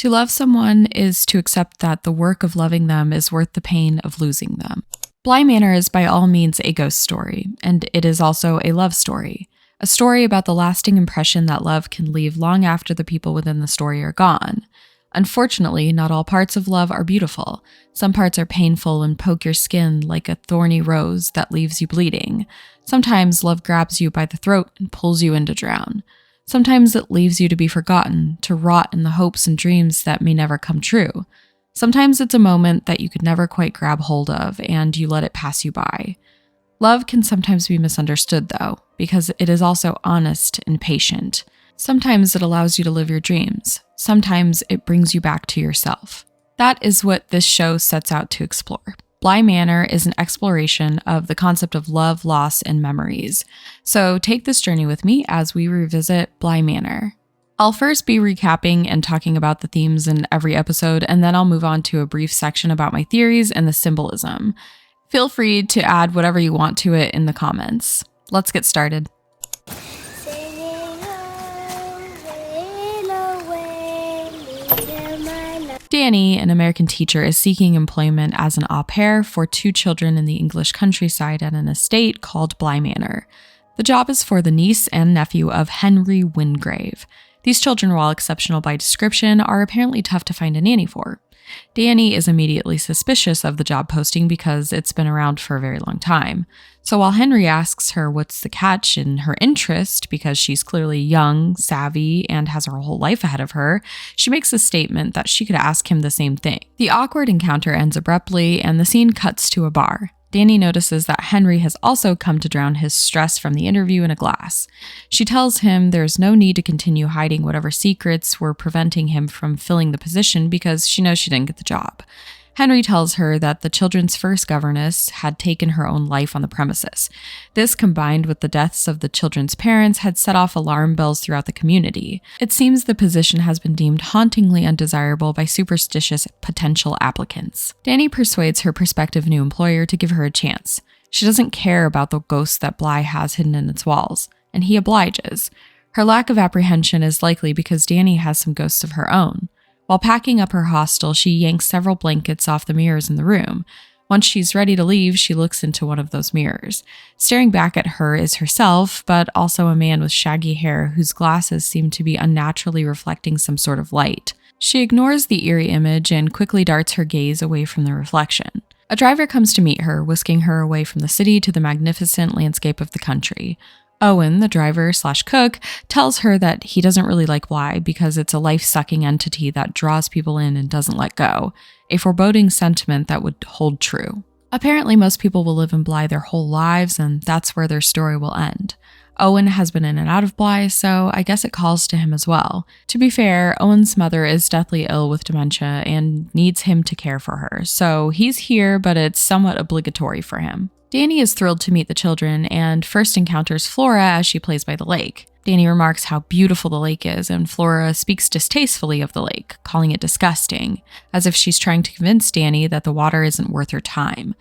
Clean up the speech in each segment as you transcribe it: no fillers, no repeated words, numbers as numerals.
To love someone is to accept that the work of loving them is worth the pain of losing them. Bly Manor is by all means a ghost story, and it is also a love story. A story about the lasting impression that love can leave long after the people within the story are gone. Unfortunately, not all parts of love are beautiful. Some parts are painful and poke your skin like a thorny rose that leaves you bleeding. Sometimes love grabs you by the throat and pulls you in to drown. Sometimes it leaves you to be forgotten, to rot in the hopes and dreams that may never come true. Sometimes it's a moment that you could never quite grab hold of, and you let it pass you by. Love can sometimes be misunderstood, though, because it is also honest and patient. Sometimes it allows you to live your dreams. Sometimes it brings you back to yourself. That is what this show sets out to explore. Bly Manor is an exploration of the concept of love, loss, and memories. So take this journey with me as we revisit Bly Manor. I'll first be recapping and talking about the themes in every episode, and then I'll move on to a brief section about my theories and the symbolism. Feel free to add whatever you want to it in the comments. Let's get started. Danny, an American teacher, is seeking employment as an au pair for 2 children in the English countryside at an estate called Bly Manor. The job is for the niece and nephew of Henry Wingrave. These children, while exceptional by description, are apparently tough to find a nanny for. Danny is immediately suspicious of the job posting because it's been around for a very long time. So while Henry asks her what's the catch in her interest, because she's clearly young, savvy, and has her whole life ahead of her, she makes a statement that she could ask him the same thing. The awkward encounter ends abruptly, and the scene cuts to a bar. Danny notices that Henry has also come to drown his stress from the interview in a glass. She tells him there's no need to continue hiding whatever secrets were preventing him from filling the position because she knows she didn't get the job. Henry tells her that the children's first governess had taken her own life on the premises. This, combined with the deaths of the children's parents, had set off alarm bells throughout the community. It seems the position has been deemed hauntingly undesirable by superstitious potential applicants. Danny persuades her prospective new employer to give her a chance. She doesn't care about the ghosts that Bly has hidden in its walls, and he obliges. Her lack of apprehension is likely because Danny has some ghosts of her own. While packing up her hostel, she yanks several blankets off the mirrors in the room. Once she's ready to leave, she looks into one of those mirrors. Staring back at her is herself, but also a man with shaggy hair whose glasses seem to be unnaturally reflecting some sort of light. She ignores the eerie image and quickly darts her gaze away from the reflection. A driver comes to meet her, whisking her away from the city to the magnificent landscape of the country. Owen, the driver/cook, tells her that he doesn't really like Bly because it's a life-sucking entity that draws people in and doesn't let go, a foreboding sentiment that would hold true. Apparently, most people will live in Bly their whole lives, and that's where their story will end. Owen has been in and out of Bly, so I guess it calls to him as well. To be fair, Owen's mother is deathly ill with dementia and needs him to care for her, so he's here, but it's somewhat obligatory for him. Danny is thrilled to meet the children and first encounters Flora as she plays by the lake. Danny remarks how beautiful the lake is, and Flora speaks distastefully of the lake, calling it disgusting, as if she's trying to convince Danny that the water isn't worth her time.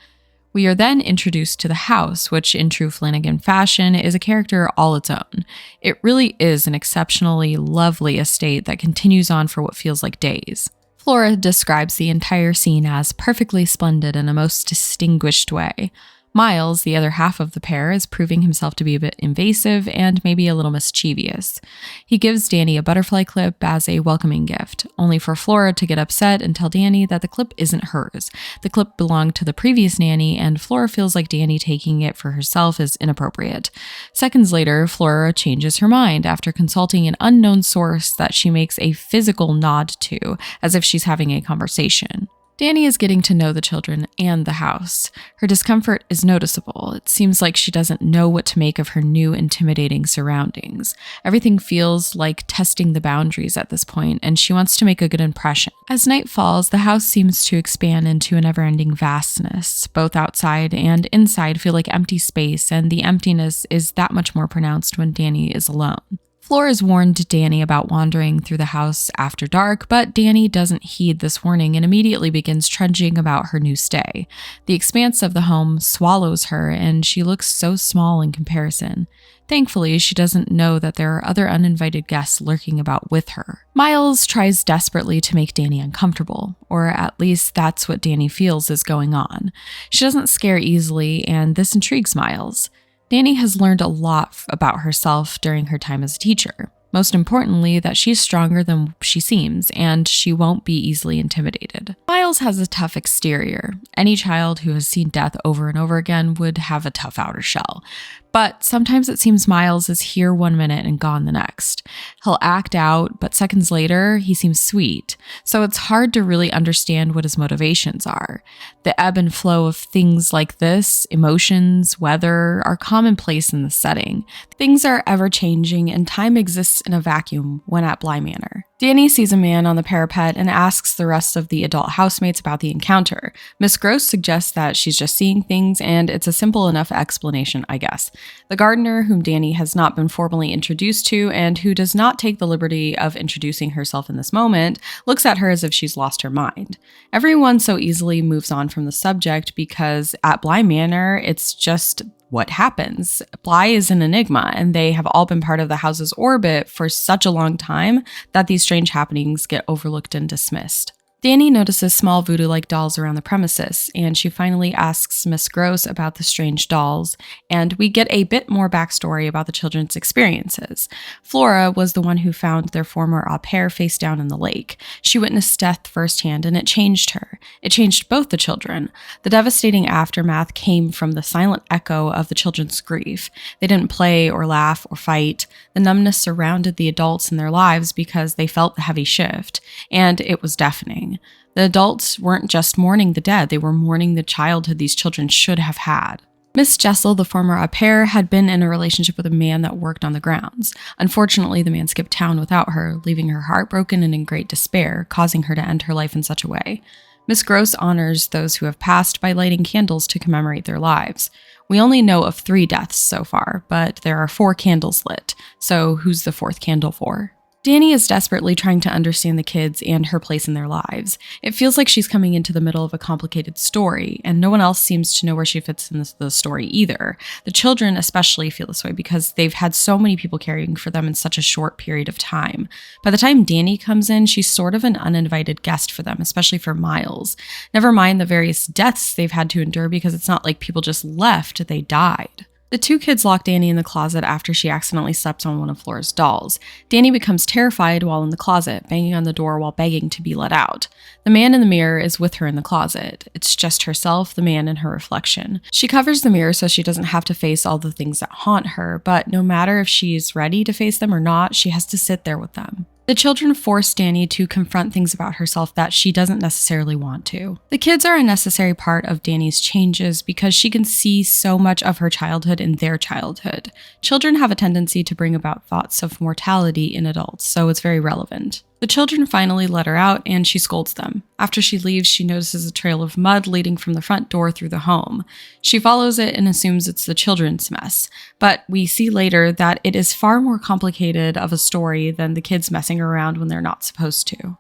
We are then introduced to the house, which in true Flanagan fashion is a character all its own. It really is an exceptionally lovely estate that continues on for what feels like days. Flora describes the entire scene as perfectly splendid in a most distinguished way. Miles, the other half of the pair, is proving himself to be a bit invasive and maybe a little mischievous. He gives Danny a butterfly clip as a welcoming gift, only for Flora to get upset and tell Danny that the clip isn't hers. The clip belonged to the previous nanny, and Flora feels like Danny taking it for herself is inappropriate. Seconds later, Flora changes her mind after consulting an unknown source that she makes a physical nod to, as if she's having a conversation. Danny is getting to know the children and the house. Her discomfort is noticeable. It seems like she doesn't know what to make of her new intimidating surroundings. Everything feels like testing the boundaries at this point, and she wants to make a good impression. As night falls, the house seems to expand into a never-ending vastness. Both outside and inside feel like empty space, and the emptiness is that much more pronounced when Danny is alone. Flores warned Dani about wandering through the house after dark, but Dani doesn't heed this warning and immediately begins trudging about her new stay. The expanse of the home swallows her, and she looks so small in comparison. Thankfully, she doesn't know that there are other uninvited guests lurking about with her. Miles tries desperately to make Dani uncomfortable, or at least that's what Dani feels is going on. She doesn't scare easily, and this intrigues Miles. Dani has learned a lot about herself during her time as a teacher. Most importantly, that she's stronger than she seems, and she won't be easily intimidated. Miles has a tough exterior. Any child who has seen death over and over again would have a tough outer shell. But sometimes it seems Miles is here one minute and gone the next. He'll act out, but seconds later, he seems sweet. So it's hard to really understand what his motivations are. The ebb and flow of things like this, emotions, weather, are commonplace in the setting. Things are ever-changing, and time exists in a vacuum when at Bly Manor. Dani sees a man on the parapet and asks the rest of the adult housemates about the encounter. Miss Gross suggests that she's just seeing things, and it's a simple enough explanation, I guess. The gardener, whom Dani has not been formally introduced to and who does not take the liberty of introducing herself in this moment, looks at her as if she's lost her mind. Everyone so easily moves on from the subject because at Bly Manor, it's just what happens. Bly is an enigma, and they have all been part of the house's orbit for such a long time that these strange happenings get overlooked and dismissed. Dani notices small voodoo-like dolls around the premises, and she finally asks Miss Gross about the strange dolls, and we get a bit more backstory about the children's experiences. Flora was the one who found their former au pair face down in the lake. She witnessed death firsthand, and it changed her. It changed both the children. The devastating aftermath came from the silent echo of the children's grief. They didn't play or laugh or fight. The numbness surrounded the adults in their lives because they felt the heavy shift, and it was deafening. The adults weren't just mourning the dead, they were mourning the childhood these children should have had. Miss Jessel, the former au pair, had been in a relationship with a man that worked on the grounds. Unfortunately, the man skipped town without her, leaving her heartbroken and in great despair, causing her to end her life in such a way. Miss Gross honors those who have passed by lighting candles to commemorate their lives. We only know of 3 deaths so far, but there are 4 candles lit, so who's the 4th candle for? Dani is desperately trying to understand the kids and her place in their lives. It feels like she's coming into the middle of a complicated story, and no one else seems to know where she fits in the story either. The children especially feel this way because they've had so many people caring for them in such a short period of time. By the time Dani comes in, she's sort of an uninvited guest for them, especially for Miles. Never mind the various deaths they've had to endure because it's not like people just left, they died. The 2 kids lock Dani in the closet after she accidentally steps on one of Flora's dolls. Dani becomes terrified while in the closet, banging on the door while begging to be let out. The man in the mirror is with her in the closet. It's just herself, the man, and her reflection. She covers the mirror so she doesn't have to face all the things that haunt her, but no matter if she's ready to face them or not, she has to sit there with them. The children force Dani to confront things about herself that she doesn't necessarily want to. The kids are a necessary part of Dani's changes because she can see so much of her childhood in their childhood. Children have a tendency to bring about thoughts of mortality in adults, so it's very relevant. The children finally let her out, and she scolds them. After she leaves, she notices a trail of mud leading from the front door through the home. She follows it and assumes it's the children's mess, but we see later that it is far more complicated of a story than the kids messing around when they're not supposed to.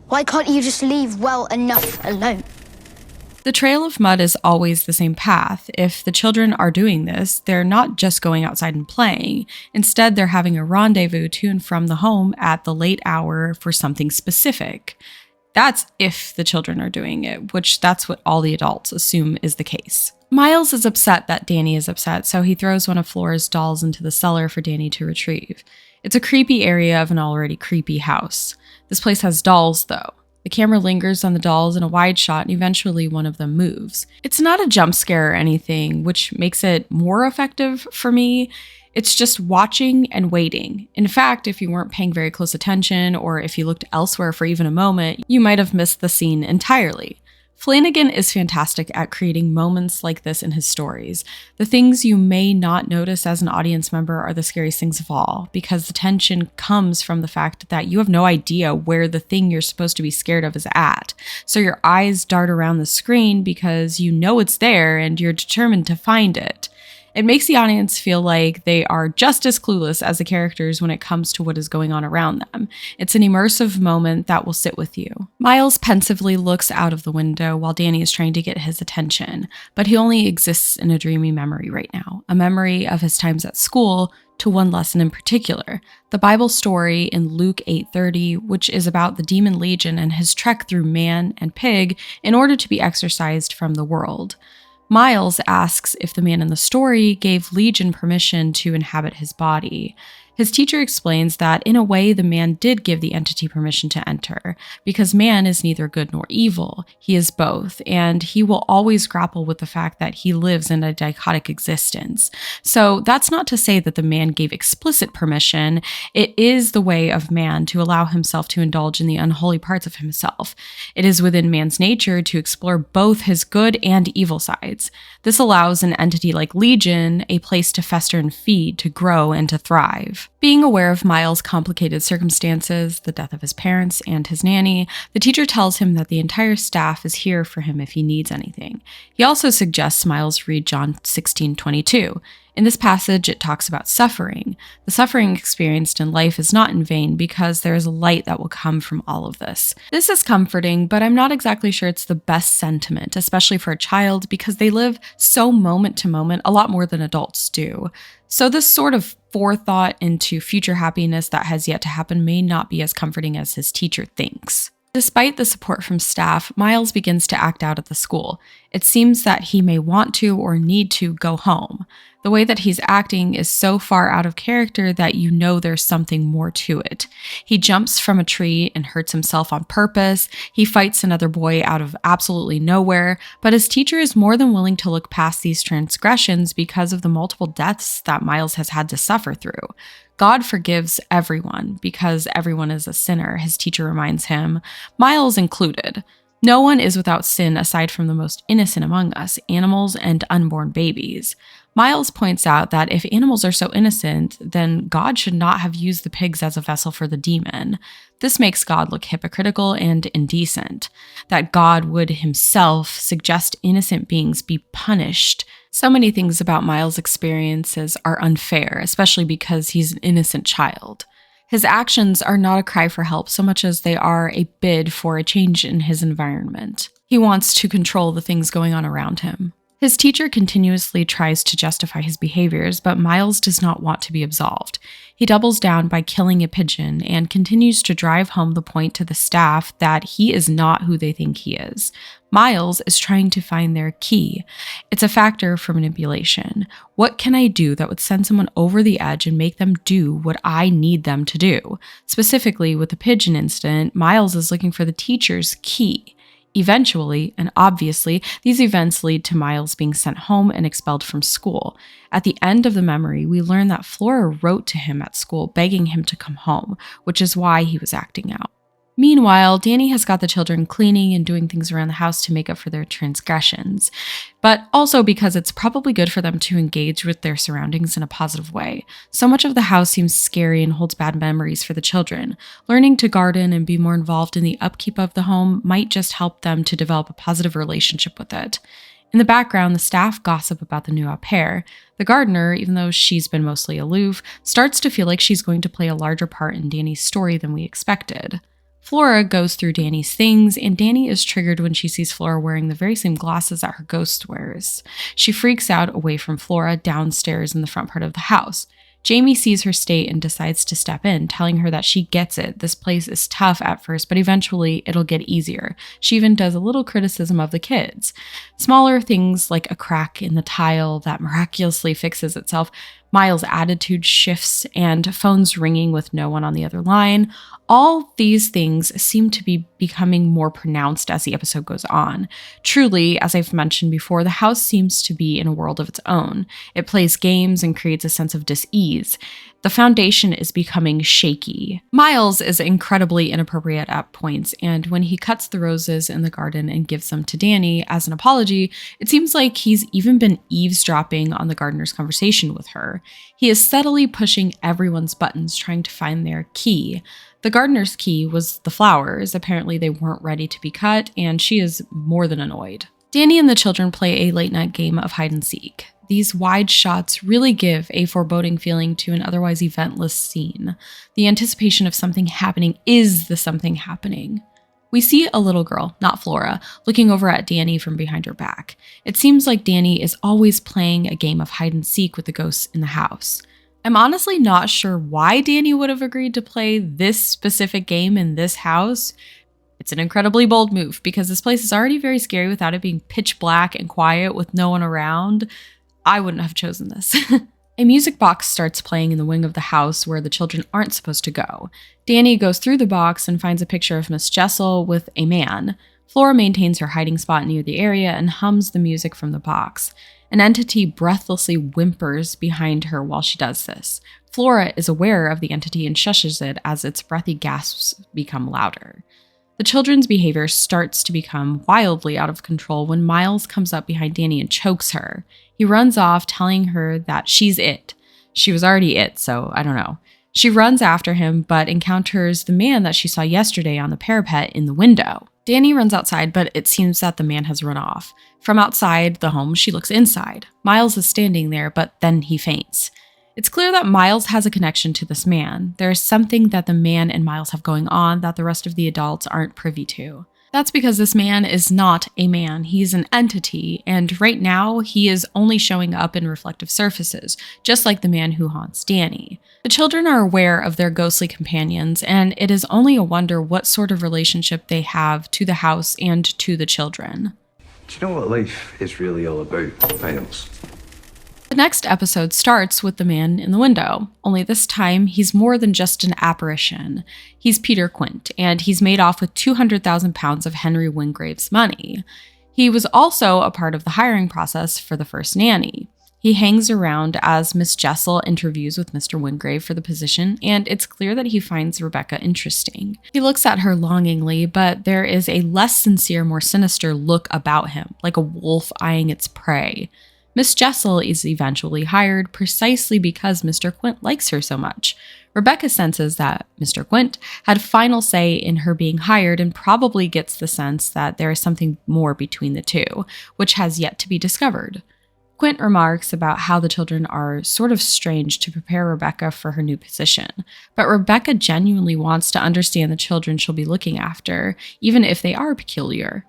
Why can't you just leave well enough alone? The trail of mud is always the same path. If the children are doing this, they're not just going outside and playing. Instead, they're having a rendezvous to and from the home at the late hour for something specific. That's if the children are doing it, which that's what all the adults assume is the case. Miles is upset that Dani is upset, so he throws one of Flora's dolls into the cellar for Dani to retrieve. It's a creepy area of an already creepy house. This place has dolls, though. The camera lingers on the dolls in a wide shot, and eventually one of them moves. It's not a jump scare or anything, which makes it more effective for me. It's just watching and waiting. In fact, if you weren't paying very close attention, or if you looked elsewhere for even a moment, you might have missed the scene entirely. Flanagan is fantastic at creating moments like this in his stories. The things you may not notice as an audience member are the scariest things of all, because the tension comes from the fact that you have no idea where the thing you're supposed to be scared of is at. So your eyes dart around the screen because you know it's there and you're determined to find it. It makes the audience feel like they are just as clueless as the characters when it comes to what is going on around them. It's an immersive moment that will sit with you. Miles pensively looks out of the window while Danny is trying to get his attention, but he only exists in a dreamy memory right now, a memory of his times at school, to one lesson in particular, the Bible story in Luke 8:30, which is about the demon legion and his trek through man and pig in order to be exorcised from the world. Miles asks if the man in the story gave Legion permission to inhabit his body. His teacher explains that in a way the man did give the entity permission to enter, because man is neither good nor evil, he is both, and he will always grapple with the fact that he lives in a dichotic existence. So that's not to say that the man gave explicit permission, it is the way of man to allow himself to indulge in the unholy parts of himself. It is within man's nature to explore both his good and evil sides. This allows an entity like Legion a place to fester and feed, to grow and to thrive. Being aware of Miles' complicated circumstances, the death of his parents and his nanny, the teacher tells him that the entire staff is here for him if he needs anything. He also suggests Miles read John 16:22. In this passage, it talks about suffering. The suffering experienced in life is not in vain because there is a light that will come from all of this. This is comforting, but I'm not exactly sure it's the best sentiment, especially for a child, because they live so moment to moment, a lot more than adults do. So this sort of forethought into future happiness that has yet to happen may not be as comforting as his teacher thinks. Despite the support from staff, Miles begins to act out at the school. It seems that he may want to or need to go home. The way that he's acting is so far out of character that you know there's something more to it. He jumps from a tree and hurts himself on purpose. He fights another boy out of absolutely nowhere, but his teacher is more than willing to look past these transgressions because of the multiple deaths that Miles has had to suffer through. God forgives everyone because everyone is a sinner, his teacher reminds him, Miles included. No one is without sin aside from the most innocent among us, animals and unborn babies. Miles points out that if animals are so innocent, then God should not have used the pigs as a vessel for the demon. This makes God look hypocritical and indecent, that God would himself suggest innocent beings be punished. So many things about Miles' experiences are unfair, especially because he's an innocent child. His actions are not a cry for help so much as they are a bid for a change in his environment. He wants to control the things going on around him. His teacher continuously tries to justify his behaviors, but Miles does not want to be absolved. He doubles down by killing a pigeon and continues to drive home the point to the staff that he is not who they think he is. Miles is trying to find their key. It's a factor for manipulation. What can I do that would send someone over the edge and make them do what I need them to do? Specifically, with the pigeon incident, Miles is looking for the teacher's key. Eventually, and obviously, these events lead to Miles being sent home and expelled from school. At the end of the memory, we learn that Flora wrote to him at school begging him to come home, which is why he was acting out. Meanwhile, Danny has got the children cleaning and doing things around the house to make up for their transgressions, but also because it's probably good for them to engage with their surroundings in a positive way. So much of the house seems scary and holds bad memories for the children. Learning to garden and be more involved in the upkeep of the home might just help them to develop a positive relationship with it. In the background, the staff gossip about the new au pair. The gardener, even though she's been mostly aloof, starts to feel like she's going to play a larger part in Danny's story than we expected. Flora goes through Danny's things, and Danny is triggered when she sees Flora wearing the very same glasses that her ghost wears. She freaks out away from Flora downstairs in the front part of the house. Jamie sees her state and decides to step in, telling her that she gets it. This place is tough at first, but eventually it'll get easier. She even does a little criticism of the kids. Smaller things like a crack in the tile that miraculously fixes itself, Miles' attitude shifts, and phones ringing with no one on the other line. All these things seem to be becoming more pronounced as the episode goes on. Truly, as I've mentioned before, the house seems to be in a world of its own. It plays games and creates a sense of dis-ease. The foundation is becoming shaky. Miles is incredibly inappropriate at points, and when he cuts the roses in the garden and gives them to Danny as an apology, it seems like he's even been eavesdropping on the gardener's conversation with her. He is subtly pushing everyone's buttons, trying to find their key. The gardener's key was the flowers. Apparently they weren't ready to be cut, and she is more than annoyed. Danny and the children play a late-night game of hide-and-seek. These wide shots really give a foreboding feeling to an otherwise eventless scene. The anticipation of something happening is the something happening. We see a little girl, not Flora, looking over at Danny from behind her back. It seems like Danny is always playing a game of hide and seek with the ghosts in the house. I'm honestly not sure why Danny would have agreed to play this specific game in this house. It's an incredibly bold move because this place is already very scary without it being pitch black and quiet with no one around. I wouldn't have chosen this. A music box starts playing in the wing of the house where the children aren't supposed to go. Danny goes through the box and finds a picture of Miss Jessel with a man. Flora maintains her hiding spot near the area and hums the music from the box. An entity breathlessly whimpers behind her while she does this. Flora is aware of the entity and shushes it as its breathy gasps become louder. The children's behavior starts to become wildly out of control when Miles comes up behind Danny and chokes her. He runs off, telling her that she's it. She was already it, so I don't know. She runs after him, but encounters the man that she saw yesterday on the parapet in the window. Danny runs outside, but it seems that the man has run off. From outside the home, she looks inside. Miles is standing there, but then he faints. It's clear that Miles has a connection to this man. There is something that the man and Miles have going on that the rest of the adults aren't privy to. That's because this man is not a man, he's an entity, and right now he is only showing up in reflective surfaces, just like the man who haunts Danny. The children are aware of their ghostly companions, and it is only a wonder what sort of relationship they have to the house and to the children. Do you know what life is really all about, Miles? The next episode starts with the man in the window, only this time he's more than just an apparition. He's Peter Quint, and he's made off with 200,000 pounds of Henry Wingrave's money. He was also a part of the hiring process for the first nanny. He hangs around as Miss Jessel interviews with Mr. Wingrave for the position, and it's clear that he finds Rebecca interesting. He looks at her longingly, but there is a less sincere, more sinister look about him, like a wolf eyeing its prey. Miss Jessel is eventually hired precisely because Mr. Quint likes her so much. Rebecca senses that Mr. Quint had final say in her being hired and probably gets the sense that there is something more between the two, which has yet to be discovered. Quint remarks about how the children are sort of strange to prepare Rebecca for her new position, but Rebecca genuinely wants to understand the children she'll be looking after, even if they are peculiar.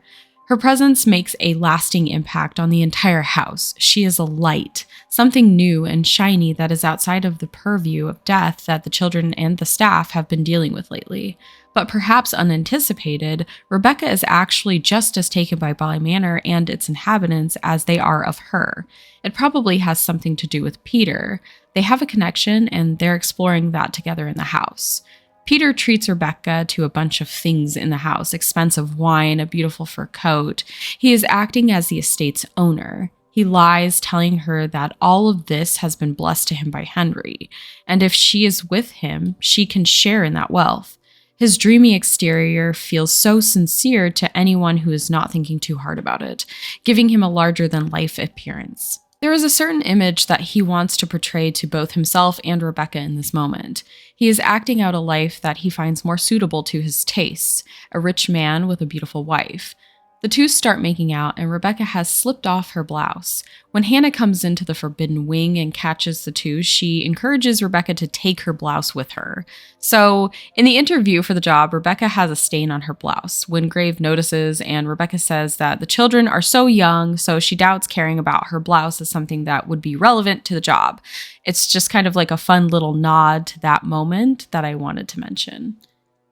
Her presence makes a lasting impact on the entire house. She is a light, something new and shiny that is outside of the purview of death that the children and the staff have been dealing with lately. But perhaps unanticipated, Rebecca is actually just as taken by Bly Manor and its inhabitants as they are of her. It probably has something to do with Peter. They have a connection and they're exploring that together in the house. Peter treats Rebecca to a bunch of things in the house, expensive wine, a beautiful fur coat. He is acting as the estate's owner. He lies, telling her that all of this has been blessed to him by Henry, and if she is with him, she can share in that wealth. His dreamy exterior feels so sincere to anyone who is not thinking too hard about it, giving him a larger-than-life appearance. There is a certain image that he wants to portray to both himself and Rebecca in this moment. He is acting out a life that he finds more suitable to his tastes, a rich man with a beautiful wife. The two start making out, and Rebecca has slipped off her blouse. When Hannah comes into the forbidden wing and catches the two, she encourages Rebecca to take her blouse with her. So, in the interview for the job, Rebecca has a stain on her blouse. Wingrave notices, and Rebecca says that the children are so young, so she doubts caring about her blouse as something that would be relevant to the job. It's just kind of like a fun little nod to that moment that I wanted to mention.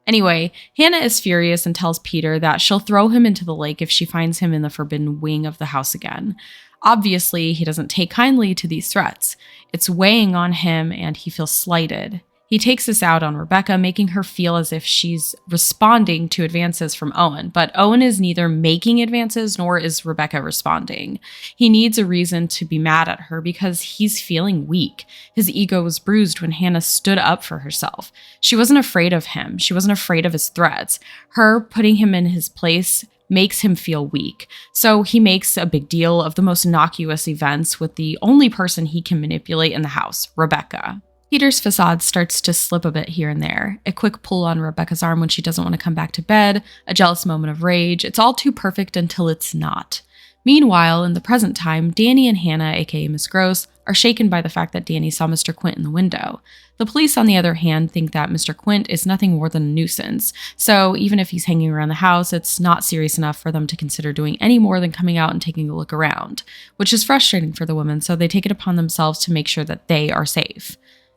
Anyway, Hannah is furious and tells Peter that she'll throw him into the lake if she finds him in the forbidden wing of the house again. Obviously, he doesn't take kindly to these threats. It's weighing on him and he feels slighted. He takes this out on Rebecca, making her feel as if she's responding to advances from Owen, but Owen is neither making advances nor is Rebecca responding. He needs a reason to be mad at her because he's feeling weak. His ego was bruised when Hannah stood up for herself. She wasn't afraid of him. She wasn't afraid of his threats. Her putting him in his place makes him feel weak. So he makes a big deal of the most innocuous events with the only person he can manipulate in the house, Rebecca. Peter's facade starts to slip a bit here and there. A quick pull on Rebecca's arm when she doesn't want to come back to bed, a jealous moment of rage. It's all too perfect until it's not. Meanwhile, in the present time, Danny and Hannah, aka Miss Gross, are shaken by the fact that Danny saw Mr. Quint in the window. The police, on the other hand, think that Mr. Quint is nothing more than a nuisance, so even if he's hanging around the house, it's not serious enough for them to consider doing any more than coming out and taking a look around, which is frustrating for the women, so they take it upon themselves to make sure that they are safe.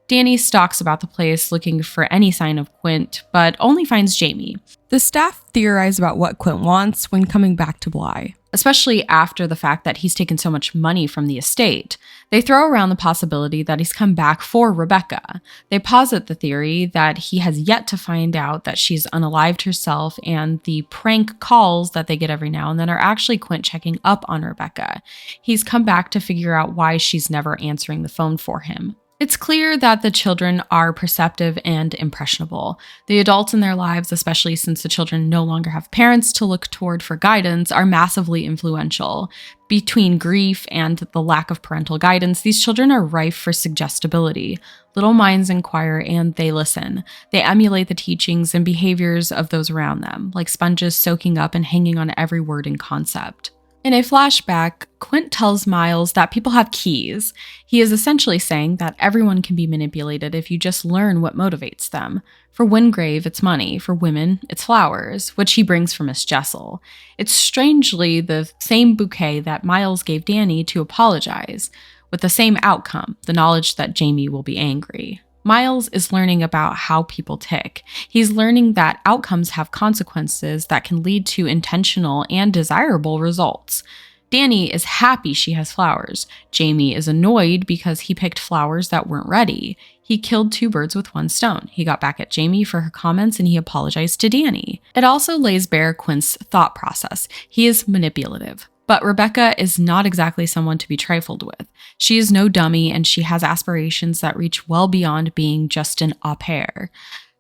Danny stalks about the place looking for any sign of Quint, but only finds Jamie. The staff theorize about what Quint wants when coming back to Bly, especially after the fact that he's taken so much money from the estate. They throw around the possibility that he's come back for Rebecca. They posit the theory that he has yet to find out that she's unalived herself, and the prank calls that they get every now and then are actually Quint checking up on Rebecca. He's come back to figure out why she's never answering the phone for him. It's clear that the children are perceptive and impressionable. The adults in their lives, especially since the children no longer have parents to look toward for guidance, are massively influential. Between grief and the lack of parental guidance, these children are rife for suggestibility. Little minds inquire and they listen. They emulate the teachings and behaviors of those around them, like sponges soaking up and hanging on every word and concept. In a flashback, Quint tells Miles that people have keys. He is essentially saying that everyone can be manipulated if you just learn what motivates them. For Wingrave, it's money. For women, it's flowers, which he brings for Miss Jessel. It's strangely the same bouquet that Miles gave Danny to apologize, with the same outcome, the knowledge that Jamie will be angry. Miles is learning about how people tick. He's learning that outcomes have consequences that can lead to intentional and desirable results. Danny is happy she has flowers. Jamie is annoyed because he picked flowers that weren't ready. He killed two birds with one stone. He got back at Jamie for her comments and he apologized to Danny. It also lays bare Quint's thought process. He is manipulative. But Rebecca is not exactly someone to be trifled with. She is no dummy and she has aspirations that reach well beyond being just an au pair.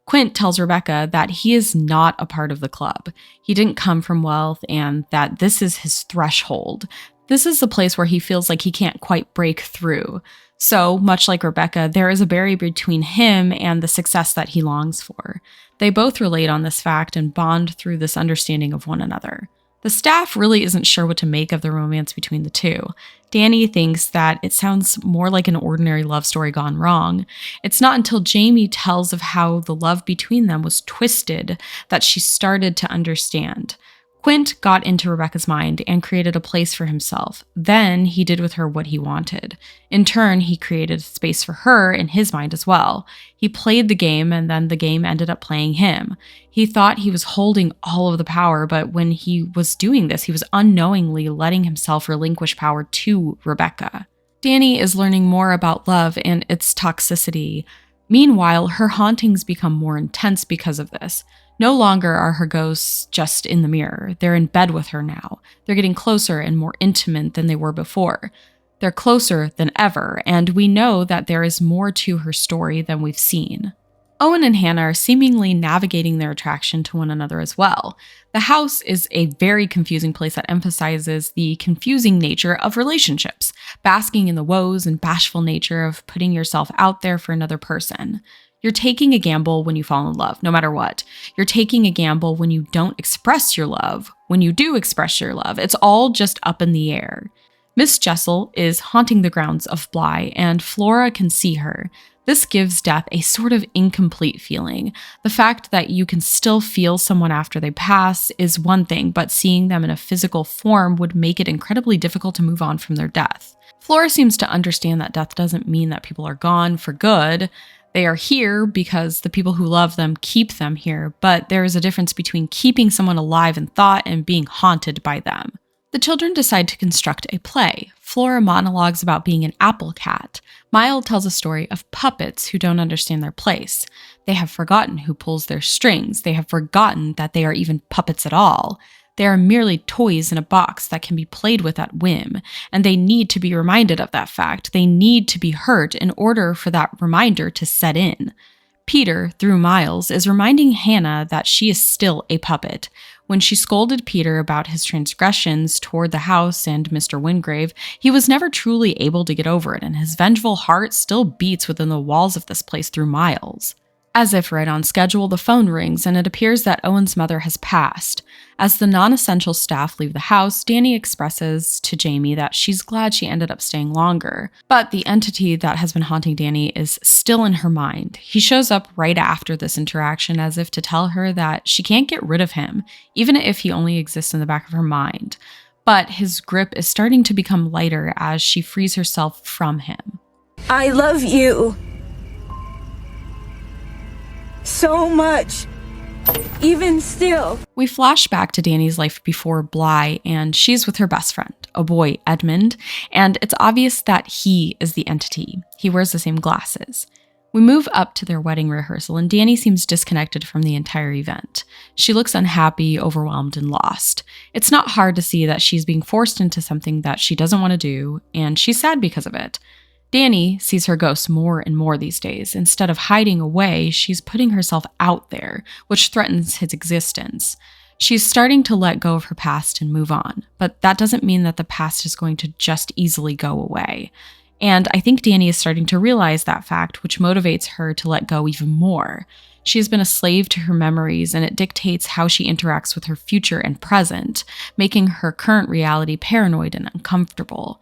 Quint tells Rebecca that he is not a part of the club. He didn't come from wealth and that this is his threshold. This is the place where he feels like he can't quite break through. So, much like Rebecca, there is a barrier between him and the success that he longs for. They both relate on this fact and bond through this understanding of one another. The staff really isn't sure what to make of the romance between the two. Danny thinks that it sounds more like an ordinary love story gone wrong. It's not until Jamie tells of how the love between them was twisted that she started to understand. Quint got into Rebecca's mind and created a place for himself. Then he did with her what he wanted. In turn, he created space for her in his mind as well. He played the game and then the game ended up playing him. He thought he was holding all of the power, but when he was doing this, he was unknowingly letting himself relinquish power to Rebecca. Danny is learning more about love and its toxicity. Meanwhile, her hauntings become more intense because of this. No longer are her ghosts just in the mirror. They're in bed with her now. They're getting closer and more intimate than they were before. They're closer than ever, and we know that there is more to her story than we've seen. Owen and Hannah are seemingly navigating their attraction to one another as well. The house is a very confusing place that emphasizes the confusing nature of relationships, basking in the woes and bashful nature of putting yourself out there for another person. You're taking a gamble when you fall in love, no matter what. You're taking a gamble when you don't express your love. When you do express your love, it's all just up in the air. Miss Jessel is haunting the grounds of Bly, and Flora can see her. This gives death a sort of incomplete feeling. The fact that you can still feel someone after they pass is one thing, but seeing them in a physical form would make it incredibly difficult to move on from their death. Flora seems to understand that death doesn't mean that people are gone for good. They are here because the people who love them keep them here, but there is a difference between keeping someone alive in thought and being haunted by them. The children decide to construct a play. Flora monologues about being an apple cat. Miles tells a story of puppets who don't understand their place. They have forgotten who pulls their strings. They have forgotten that they are even puppets at all. They are merely toys in a box that can be played with at whim, and they need to be reminded of that fact. They need to be hurt in order for that reminder to set in. Peter, through Miles, is reminding Hannah that she is still a puppet. When she scolded Peter about his transgressions toward the house and Mr. Wingrave, he was never truly able to get over it, and his vengeful heart still beats within the walls of this place through Miles. As if right on schedule, the phone rings and it appears that Owen's mother has passed. As the non-essential staff leave the house, Danny expresses to Jamie that she's glad she ended up staying longer, but the entity that has been haunting Danny is still in her mind. He shows up right after this interaction as if to tell her that she can't get rid of him, even if he only exists in the back of her mind. But his grip is starting to become lighter as she frees herself from him. I love you so much, even still. We flash back to Danny's life before Bly, and she's with her best friend, a boy, Edmund, and it's obvious that he is the entity. He wears the same glasses. We move up to their wedding rehearsal, and Danny seems disconnected from the entire event. She looks unhappy, overwhelmed, and lost. It's not hard to see that she's being forced into something that she doesn't want to do, and she's sad because of it. Danny sees her ghost more and more these days. Instead of hiding away, she's putting herself out there, which threatens his existence. She's starting to let go of her past and move on, but that doesn't mean that the past is going to just easily go away. And I think Danny is starting to realize that fact, which motivates her to let go even more. She has been a slave to her memories, and it dictates how she interacts with her future and present, making her current reality paranoid and uncomfortable.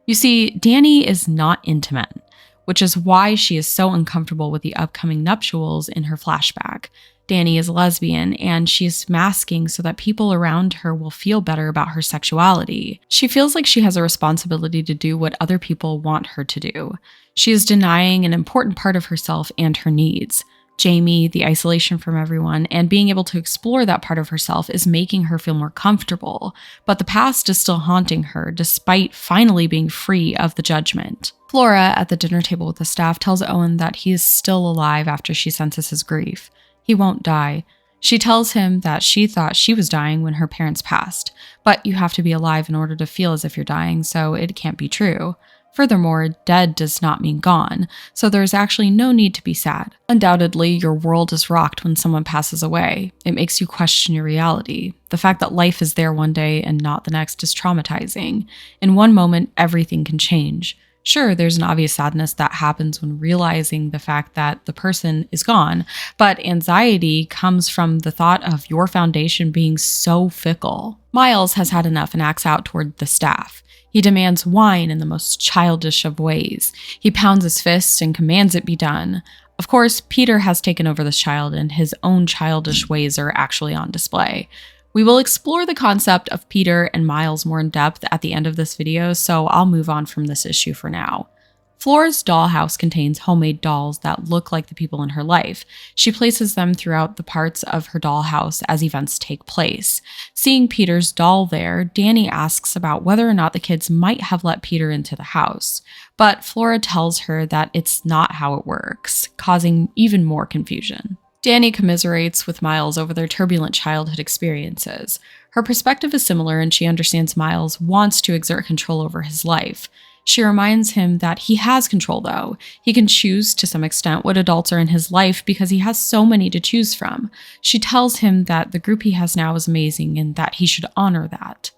You see, Danny is not into men, which is why she is so uncomfortable with the upcoming nuptials in her flashback. Danny is a lesbian, and she is masking so that people around her will feel better about her sexuality. She feels like she has a responsibility to do what other people want her to do. She is denying an important part of herself and her needs. Jamie, the isolation from everyone, and being able to explore that part of herself is making her feel more comfortable, but the past is still haunting her despite finally being free of the judgment. Flora, at the dinner table with the staff, tells Owen that he is still alive after she senses his grief. He won't die. She tells him that she thought she was dying when her parents passed, but you have to be alive in order to feel as if you're dying, so it can't be true. Furthermore, dead does not mean gone, so there is actually no need to be sad. Undoubtedly, your world is rocked when someone passes away. It makes you question your reality. The fact that life is there one day and not the next is traumatizing. In one moment, everything can change. Sure, there's an obvious sadness that happens when realizing the fact that the person is gone, but anxiety comes from the thought of your foundation being so fickle. Miles has had enough and acts out toward the staff. He demands wine in the most childish of ways. He pounds his fist and commands it be done. Of course, Peter has taken over this child, and his own childish ways are actually on display. We will explore the concept of Peter and Miles more in depth at the end of this video, so I'll move on from this issue for now. Flora's dollhouse contains homemade dolls that look like the people in her life. She places them throughout the parts of her dollhouse as events take place. Seeing Peter's doll there, Danny asks about whether or not the kids might have let Peter into the house. But Flora tells her that it's not how it works, causing even more confusion. Danny commiserates with Miles over their turbulent childhood experiences. Her perspective is similar, and she understands Miles wants to exert control over his life. She reminds him that he has control, though. He can choose to some extent what adults are in his life because he has so many to choose from. She tells him that the group he has now is amazing and that he should honor that.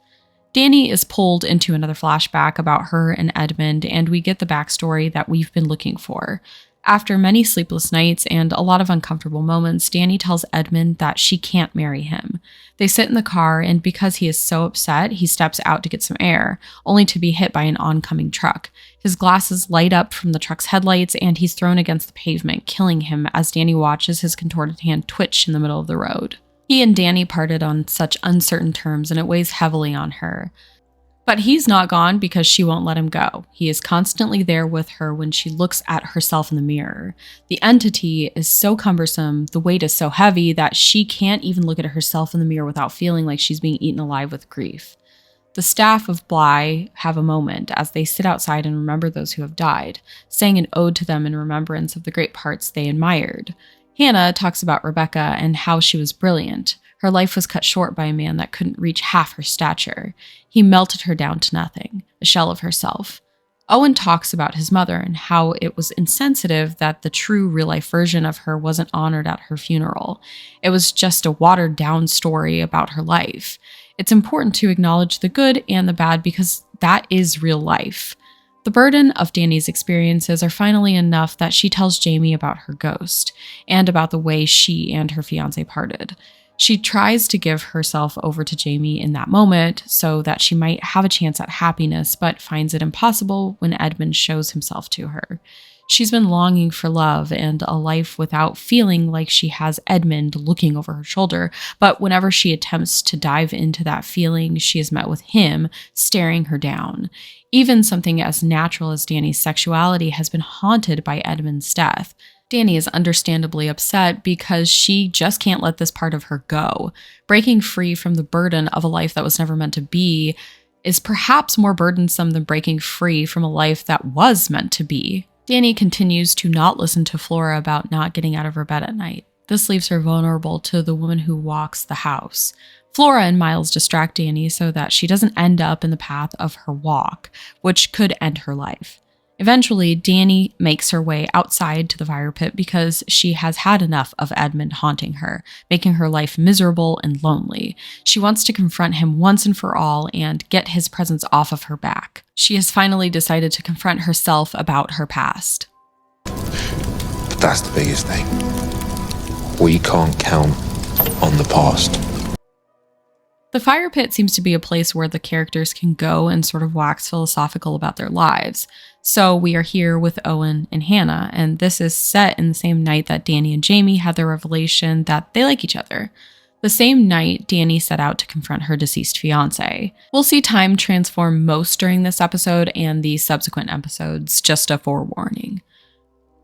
Danny is pulled into another flashback about her and Edmund, and we get the backstory that we've been looking for. After many sleepless nights and a lot of uncomfortable moments, Danny tells Edmund that she can't marry him. They sit in the car, and because he is so upset, he steps out to get some air, only to be hit by an oncoming truck. His glasses light up from the truck's headlights, and he's thrown against the pavement, killing him as Danny watches his contorted hand twitch in the middle of the road. He and Danny parted on such uncertain terms, and it weighs heavily on her. But he's not gone because she won't let him go. He is constantly there with her when she looks at herself in the mirror. The entity is so cumbersome, the weight is so heavy that she can't even look at herself in the mirror without feeling like she's being eaten alive with grief. The staff of Bly have a moment as they sit outside and remember those who have died, saying an ode to them in remembrance of the great parts they admired. Hannah talks about Rebecca and how she was brilliant. Her life was cut short by a man that couldn't reach half her stature. He melted her down to nothing, a shell of herself. Owen talks about his mother and how it was insensitive that the true real-life version of her wasn't honored at her funeral. It was just a watered-down story about her life. It's important to acknowledge the good and the bad because that is real life. The burden of Danny's experiences are finally enough that she tells Jamie about her ghost and about the way she and her fiancé parted. She tries to give herself over to Jamie in that moment so that she might have a chance at happiness, but finds it impossible when Edmund shows himself to her. She's been longing for love and a life without feeling like she has Edmund looking over her shoulder, but whenever she attempts to dive into that feeling, she is met with him staring her down. Even something as natural as Danny's sexuality has been haunted by Edmund's death. Danny is understandably upset because she just can't let this part of her go. Breaking free from the burden of a life that was never meant to be is perhaps more burdensome than breaking free from a life that was meant to be. Danny continues to not listen to Flora about not getting out of her bed at night. This leaves her vulnerable to the woman who walks the house. Flora and Miles distract Danny so that she doesn't end up in the path of her walk, which could end her life. Eventually, Danny makes her way outside to the fire pit because she has had enough of Edmund haunting her, making her life miserable and lonely. She wants to confront him once and for all and get his presence off of her back. She has finally decided to confront herself about her past. But that's the biggest thing. We can't count on the past. The fire pit seems to be a place where the characters can go and sort of wax philosophical about their lives. So we are here with Owen and Hannah, and this is set in the same night that Danny and Jamie had their revelation that they like each other. The same night, Danny set out to confront her deceased fiancé. We'll see time transform most during this episode and the subsequent episodes, just a forewarning.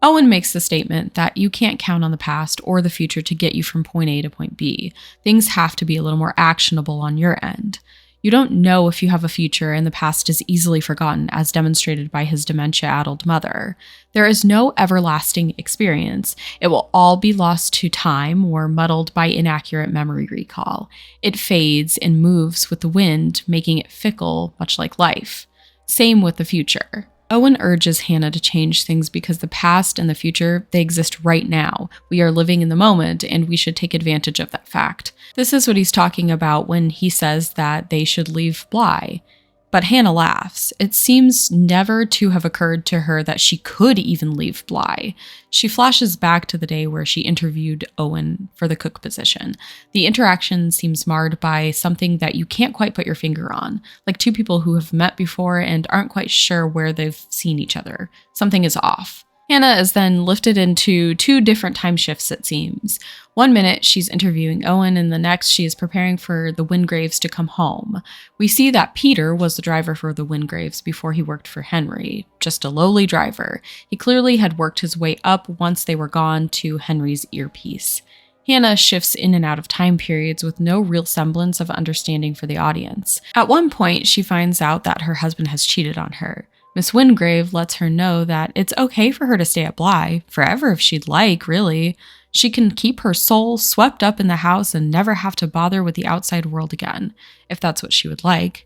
Owen makes the statement that you can't count on the past or the future to get you from point A to point B. Things have to be a little more actionable on your end. You don't know if you have a future, and the past is easily forgotten, as demonstrated by his dementia-addled mother. There is no everlasting experience. It will all be lost to time or muddled by inaccurate memory recall. It fades and moves with the wind, making it fickle, much like life. Same with the future. Owen urges Hannah to change things because the past and the future, they exist right now. We are living in the moment, and we should take advantage of that fact. This is what he's talking about when he says that they should leave Bly. But Hannah laughs. It seems never to have occurred to her that she could even leave Bly. She flashes back to the day where she interviewed Owen for the cook position. The interaction seems marred by something that you can't quite put your finger on, like two people who have met before and aren't quite sure where they've seen each other. Something is off. Hannah is then lifted into two different time shifts, it seems. 1 minute, she's interviewing Owen, and the next, she is preparing for the Wingraves to come home. We see that Peter was the driver for the Wingraves before he worked for Henry, just a lowly driver. He clearly had worked his way up once they were gone to Henry's earpiece. Hannah shifts in and out of time periods with no real semblance of understanding for the audience. At one point, she finds out that her husband has cheated on her. Miss Wingrave lets her know that it's okay for her to stay at Bly, forever if she'd like, really. She can keep her soul swept up in the house and never have to bother with the outside world again, if that's what she would like.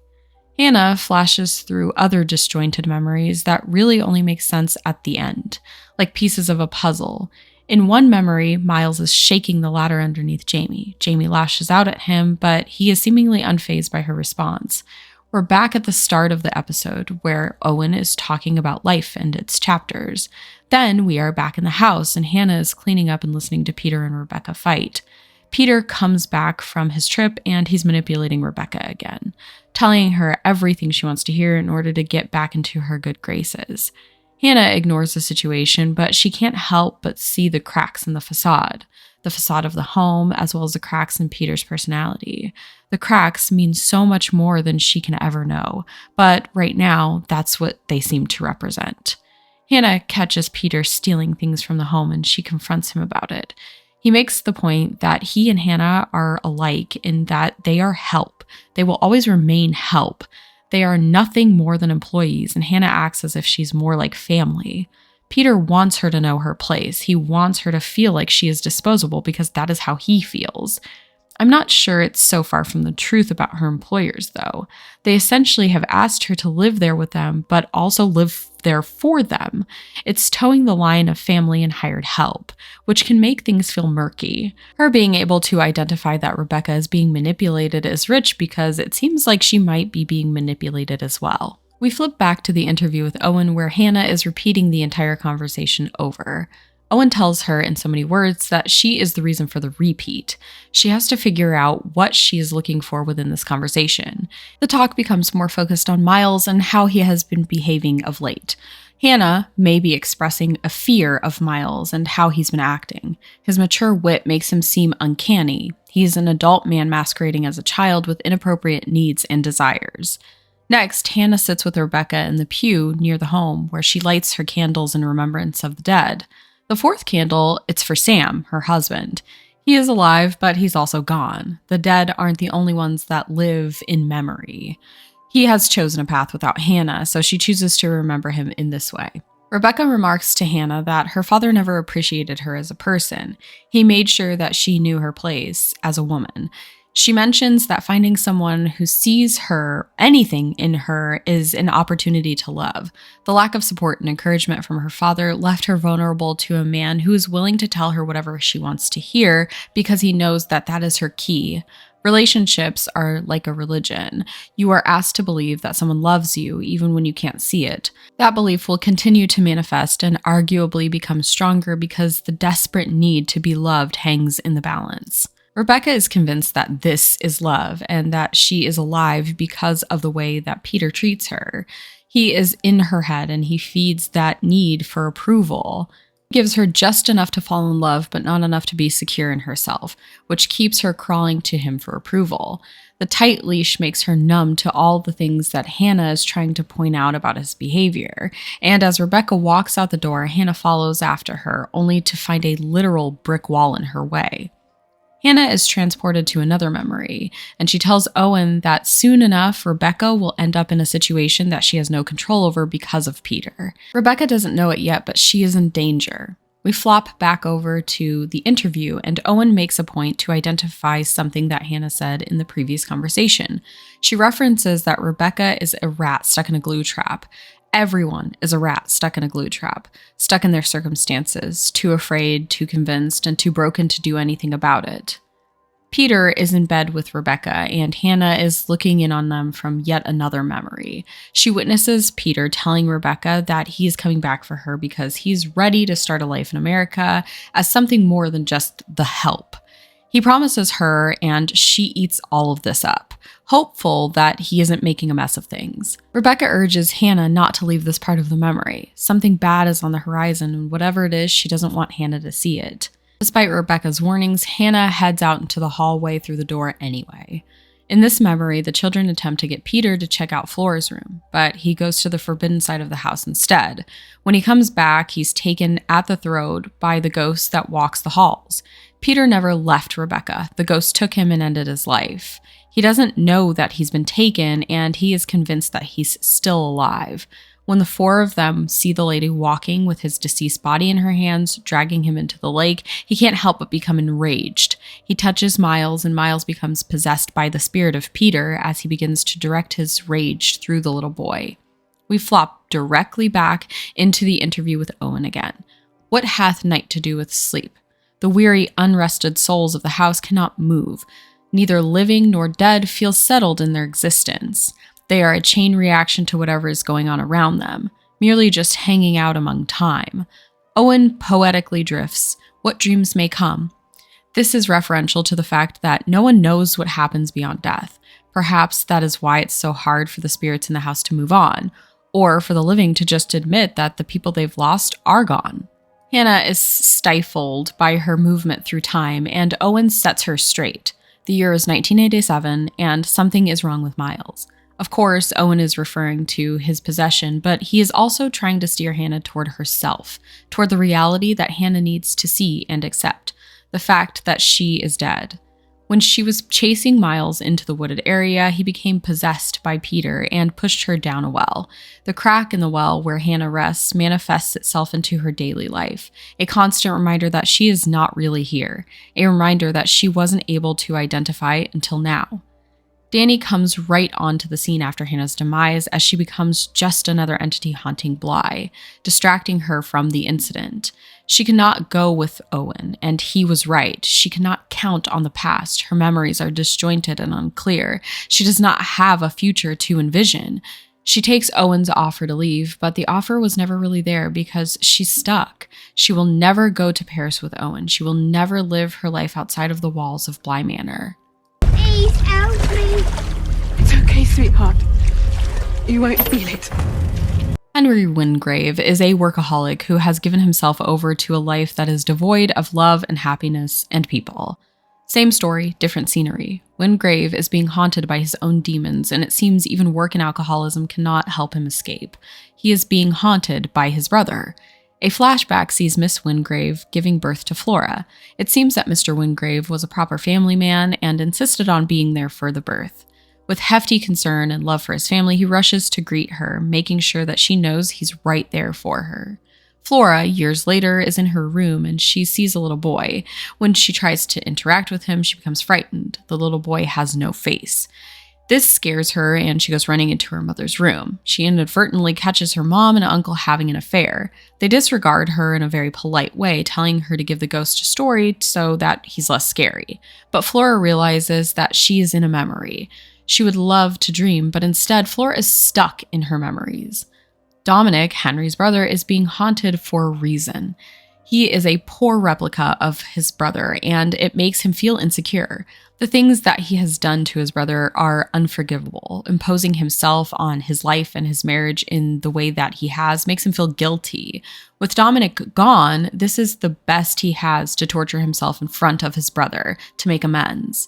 Hannah flashes through other disjointed memories that really only make sense at the end, like pieces of a puzzle. In one memory, Miles is shaking the ladder underneath Jamie. Jamie lashes out at him, but he is seemingly unfazed by her response. We're back at the start of the episode where Owen is talking about life and its chapters. Then we are back in the house and Hannah is cleaning up and listening to Peter and Rebecca fight. Peter comes back from his trip and he's manipulating Rebecca again, telling her everything she wants to hear in order to get back into her good graces. Hannah ignores the situation, but she can't help but see the cracks in the facade of the home, as well as the cracks in Peter's personality. The cracks mean so much more than she can ever know, but right now, that's what they seem to represent. Hannah catches Peter stealing things from the home and she confronts him about it. He makes the point that he and Hannah are alike in that they are help. They will always remain help. They are nothing more than employees, and Hannah acts as if she's more like family. Peter wants her to know her place. He wants her to feel like she is disposable because that is how he feels. I'm not sure it's so far from the truth about her employers, though. They essentially have asked her to live there with them, but also live there for them. It's towing the line of family and hired help, which can make things feel murky. Her being able to identify that Rebecca is being manipulated is rich because it seems like she might be being manipulated as well. We flip back to the interview with Owen where Hannah is repeating the entire conversation over. Owen tells her in so many words that she is the reason for the repeat. She has to figure out what she is looking for within this conversation. The talk becomes more focused on Miles and how he has been behaving of late. Hannah may be expressing a fear of Miles and how he's been acting. His mature wit makes him seem uncanny. He's an adult man masquerading as a child with inappropriate needs and desires. Next, Hannah sits with Rebecca in the pew near the home where she lights her candles in remembrance of the dead. The fourth candle, it's for Sam, her husband. He is alive, but he's also gone. The dead aren't the only ones that live in memory. He has chosen a path without Hannah, so she chooses to remember him in this way. Rebecca remarks to Hannah that her father never appreciated her as a person. He made sure that she knew her place as a woman. She mentions that finding someone who sees her, anything in her, is an opportunity to love. The lack of support and encouragement from her father left her vulnerable to a man who is willing to tell her whatever she wants to hear because he knows that that is her key. Relationships are like a religion. You are asked to believe that someone loves you even when you can't see it. That belief will continue to manifest and arguably become stronger because the desperate need to be loved hangs in the balance. Rebecca is convinced that this is love and that she is alive because of the way that Peter treats her. He is in her head and he feeds that need for approval. He gives her just enough to fall in love, but not enough to be secure in herself, which keeps her crawling to him for approval. The tight leash makes her numb to all the things that Hannah is trying to point out about his behavior. And as Rebecca walks out the door, Hannah follows after her, only to find a literal brick wall in her way. Hannah is transported to another memory, and she tells Owen that soon enough, Rebecca will end up in a situation that she has no control over because of Peter. Rebecca doesn't know it yet, but she is in danger. We flop back over to the interview, and Owen makes a point to identify something that Hannah said in the previous conversation. She references that Rebecca is a rat stuck in a glue trap. Everyone is a rat stuck in a glue trap, stuck in their circumstances, too afraid, too convinced, and too broken to do anything about it. Peter is in bed with Rebecca, and Hannah is looking in on them from yet another memory. She witnesses Peter telling Rebecca that he is coming back for her because he's ready to start a life in America as something more than just the help. He promises her, and she eats all of this up, hopeful that he isn't making a mess of things. Rebecca urges Hannah not to leave this part of the memory. Something bad is on the horizon, and whatever it is, she doesn't want Hannah to see it. Despite Rebecca's warnings, Hannah heads out into the hallway through the door anyway. In this memory, the children attempt to get Peter to check out Flora's room, but he goes to the forbidden side of the house instead. When he comes back, he's taken at the throat by the ghost that walks the halls. Peter never left Rebecca. The ghost took him and ended his life. He doesn't know that he's been taken, and he is convinced that he's still alive. When the four of them see the lady walking with his deceased body in her hands, dragging him into the lake, he can't help but become enraged. He touches Miles, and Miles becomes possessed by the spirit of Peter as he begins to direct his rage through the little boy. We flop directly back into the interview with Owen again. What hath night to do with sleep? The weary, unrested souls of the house cannot move. Neither living nor dead feel settled in their existence. They are a chain reaction to whatever is going on around them, merely just hanging out among time. Owen poetically drifts, what dreams may come. This is referential to the fact that no one knows what happens beyond death. Perhaps that is why it's so hard for the spirits in the house to move on, or for the living to just admit that the people they've lost are gone. Hannah is stifled by her movement through time, and Owen sets her straight. The year is 1987, and something is wrong with Miles. Of course, Owen is referring to his possession, but he is also trying to steer Hannah toward herself, toward the reality that Hannah needs to see and accept, the fact that she is dead. When she was chasing Miles into the wooded area, he became possessed by Peter and pushed her down a well. The crack in the well where Hannah rests manifests itself into her daily life, a constant reminder that she is not really here, a reminder that she wasn't able to identify until now. Danny comes right onto the scene after Hannah's demise as she becomes just another entity haunting Bly, distracting her from the incident. She cannot go with Owen, and he was right. She cannot count on the past. Her memories are disjointed and unclear. She does not have a future to envision. She takes Owen's offer to leave, but the offer was never really there because she's stuck. She will never go to Paris with Owen. She will never live her life outside of the walls of Bly Manor. Please help me. It's okay, sweetheart. You won't feel it. Henry Wingrave is a workaholic who has given himself over to a life that is devoid of love and happiness and people. Same story, different scenery. Wingrave is being haunted by his own demons, and it seems even work and alcoholism cannot help him escape. He is being haunted by his brother. A flashback sees Miss Wingrave giving birth to Flora. It seems that Mr. Wingrave was a proper family man and insisted on being there for the birth. With hefty concern and love for his family, he rushes to greet her, making sure that she knows he's right there for her. Flora, years later, is in her room and she sees a little boy. When she tries to interact with him, she becomes frightened. The little boy has no face. This scares her and she goes running into her mother's room. She inadvertently catches her mom and uncle having an affair. They disregard her in a very polite way, telling her to give the ghost a story so that he's less scary. But Flora realizes that she is in a memory. She would love to dream, but instead Flora is stuck in her memories. Dominic, Henry's brother, is being haunted for a reason. He is a poor replica of his brother, and it makes him feel insecure. The things that he has done to his brother are unforgivable. Imposing himself on his life and his marriage in the way that he has makes him feel guilty. With Dominic gone, this is the best he has to torture himself in front of his brother to make amends.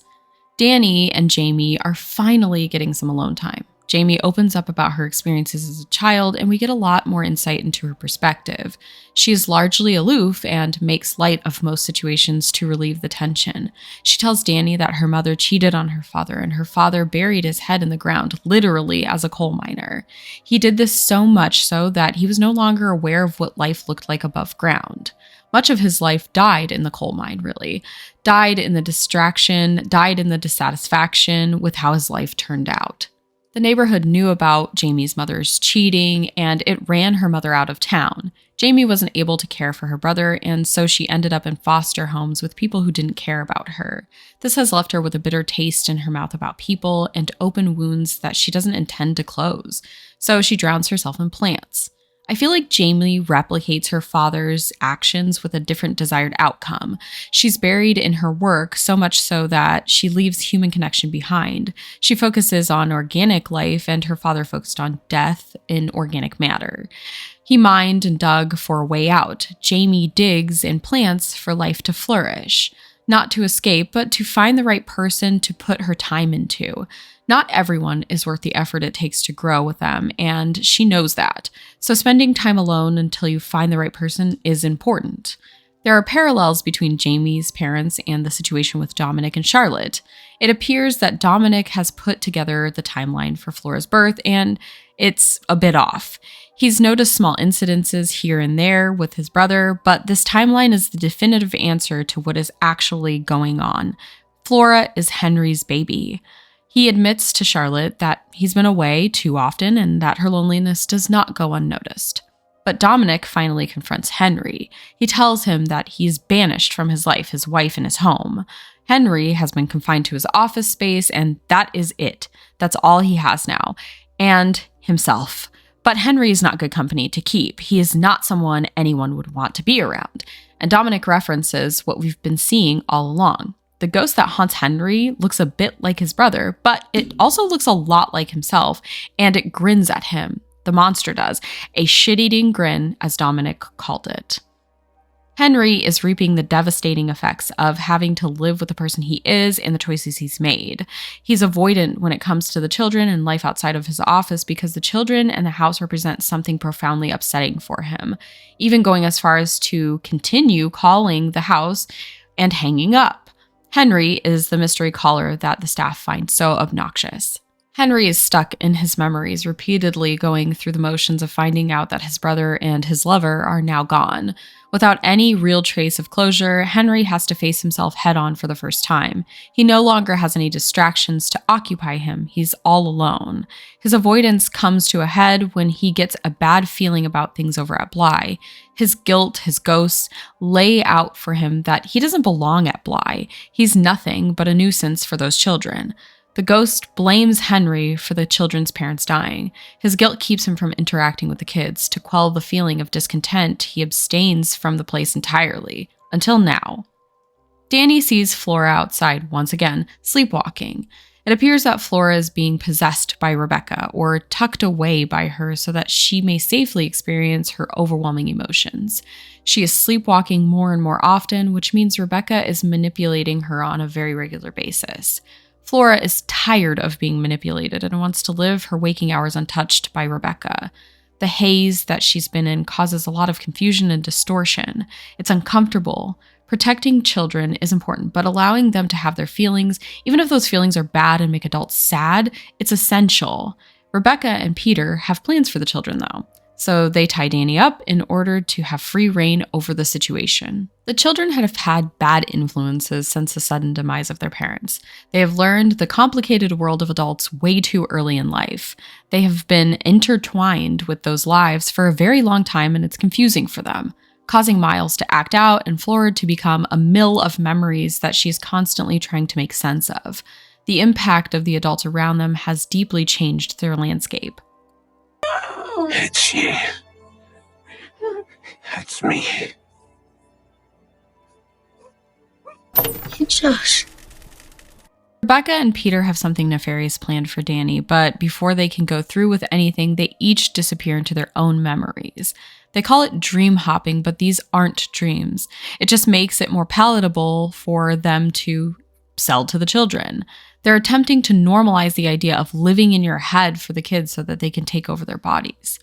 Danny and Jamie are finally getting some alone time. Jamie opens up about her experiences as a child, and we get a lot more insight into her perspective. She is largely aloof and makes light of most situations to relieve the tension. She tells Danny that her mother cheated on her father, and her father buried his head in the ground, literally as a coal miner. He did this so much so that he was no longer aware of what life looked like above ground. Much of his life died in the coal mine, really. Died in the distraction, died in the dissatisfaction with how his life turned out. The neighborhood knew about Jamie's mother's cheating, and it ran her mother out of town. Jamie wasn't able to care for her brother, and so she ended up in foster homes with people who didn't care about her. This has left her with a bitter taste in her mouth about people and open wounds that she doesn't intend to close, so she drowns herself in plants. I feel like Jamie replicates her father's actions with a different desired outcome. She's buried in her work, so much so that she leaves human connection behind. She focuses on organic life, and her father focused on death in organic matter. He mined and dug for a way out. Jamie digs and plants for life to flourish. Not to escape, but to find the right person to put her time into. Not everyone is worth the effort it takes to grow with them, and she knows that. So spending time alone until you find the right person is important. There are parallels between Jamie's parents and the situation with Dominic and Charlotte. It appears that Dominic has put together the timeline for Flora's birth, and it's a bit off. He's noticed small incidences here and there with his brother, but this timeline is the definitive answer to what is actually going on. Flora is Henry's baby. He admits to Charlotte that he's been away too often and that her loneliness does not go unnoticed. But Dominic finally confronts Henry. He tells him that he's banished from his life, his wife, and his home. Henry has been confined to his office space, and that is it. That's all he has now. And himself. But Henry is not good company to keep. He is not someone anyone would want to be around. And Dominic references what we've been seeing all along. The ghost that haunts Henry looks a bit like his brother, but it also looks a lot like himself, and it grins at him. The monster does. A shit-eating grin, as Dominic called it. Henry is reaping the devastating effects of having to live with the person he is and the choices he's made. He's avoidant when it comes to the children and life outside of his office because the children and the house represent something profoundly upsetting for him, even going as far as to continue calling the house and hanging up. Henry is the mystery caller that the staff find so obnoxious. Henry is stuck in his memories, repeatedly going through the motions of finding out that his brother and his lover are now gone. Without any real trace of closure, Henry has to face himself head-on for the first time. He no longer has any distractions to occupy him. He's all alone. His avoidance comes to a head when he gets a bad feeling about things over at Bly. His guilt, his ghosts, lay out for him that he doesn't belong at Bly. He's nothing but a nuisance for those children. The ghost blames Henry for the children's parents dying. His guilt keeps him from interacting with the kids. To quell the feeling of discontent, he abstains from the place entirely, until now. Danny sees Flora outside once again, sleepwalking. It appears that Flora is being possessed by Rebecca, or tucked away by her so that she may safely experience her overwhelming emotions. She is sleepwalking more and more often, which means Rebecca is manipulating her on a very regular basis. Flora is tired of being manipulated and wants to live her waking hours untouched by Rebecca. The haze that she's been in causes a lot of confusion and distortion. It's uncomfortable. Protecting children is important, but allowing them to have their feelings, even if those feelings are bad and make adults sad, it's essential. Rebecca and Peter have plans for the children, though, so they tie Danny up in order to have free reign over the situation. The children have had bad influences since the sudden demise of their parents. They have learned the complicated world of adults way too early in life. They have been intertwined with those lives for a very long time, and it's confusing for them, causing Miles to act out and Flora to become a mill of memories that she's constantly trying to make sense of. The impact of the adults around them has deeply changed their landscape. It's you. It's me. It's us. Rebecca and Peter have something nefarious planned for Danny, but before they can go through with anything, they each disappear into their own memories. They call it dream hopping, but these aren't dreams. It just makes it more palatable for them to sell to the children. They're attempting to normalize the idea of living in your head for the kids so that they can take over their bodies.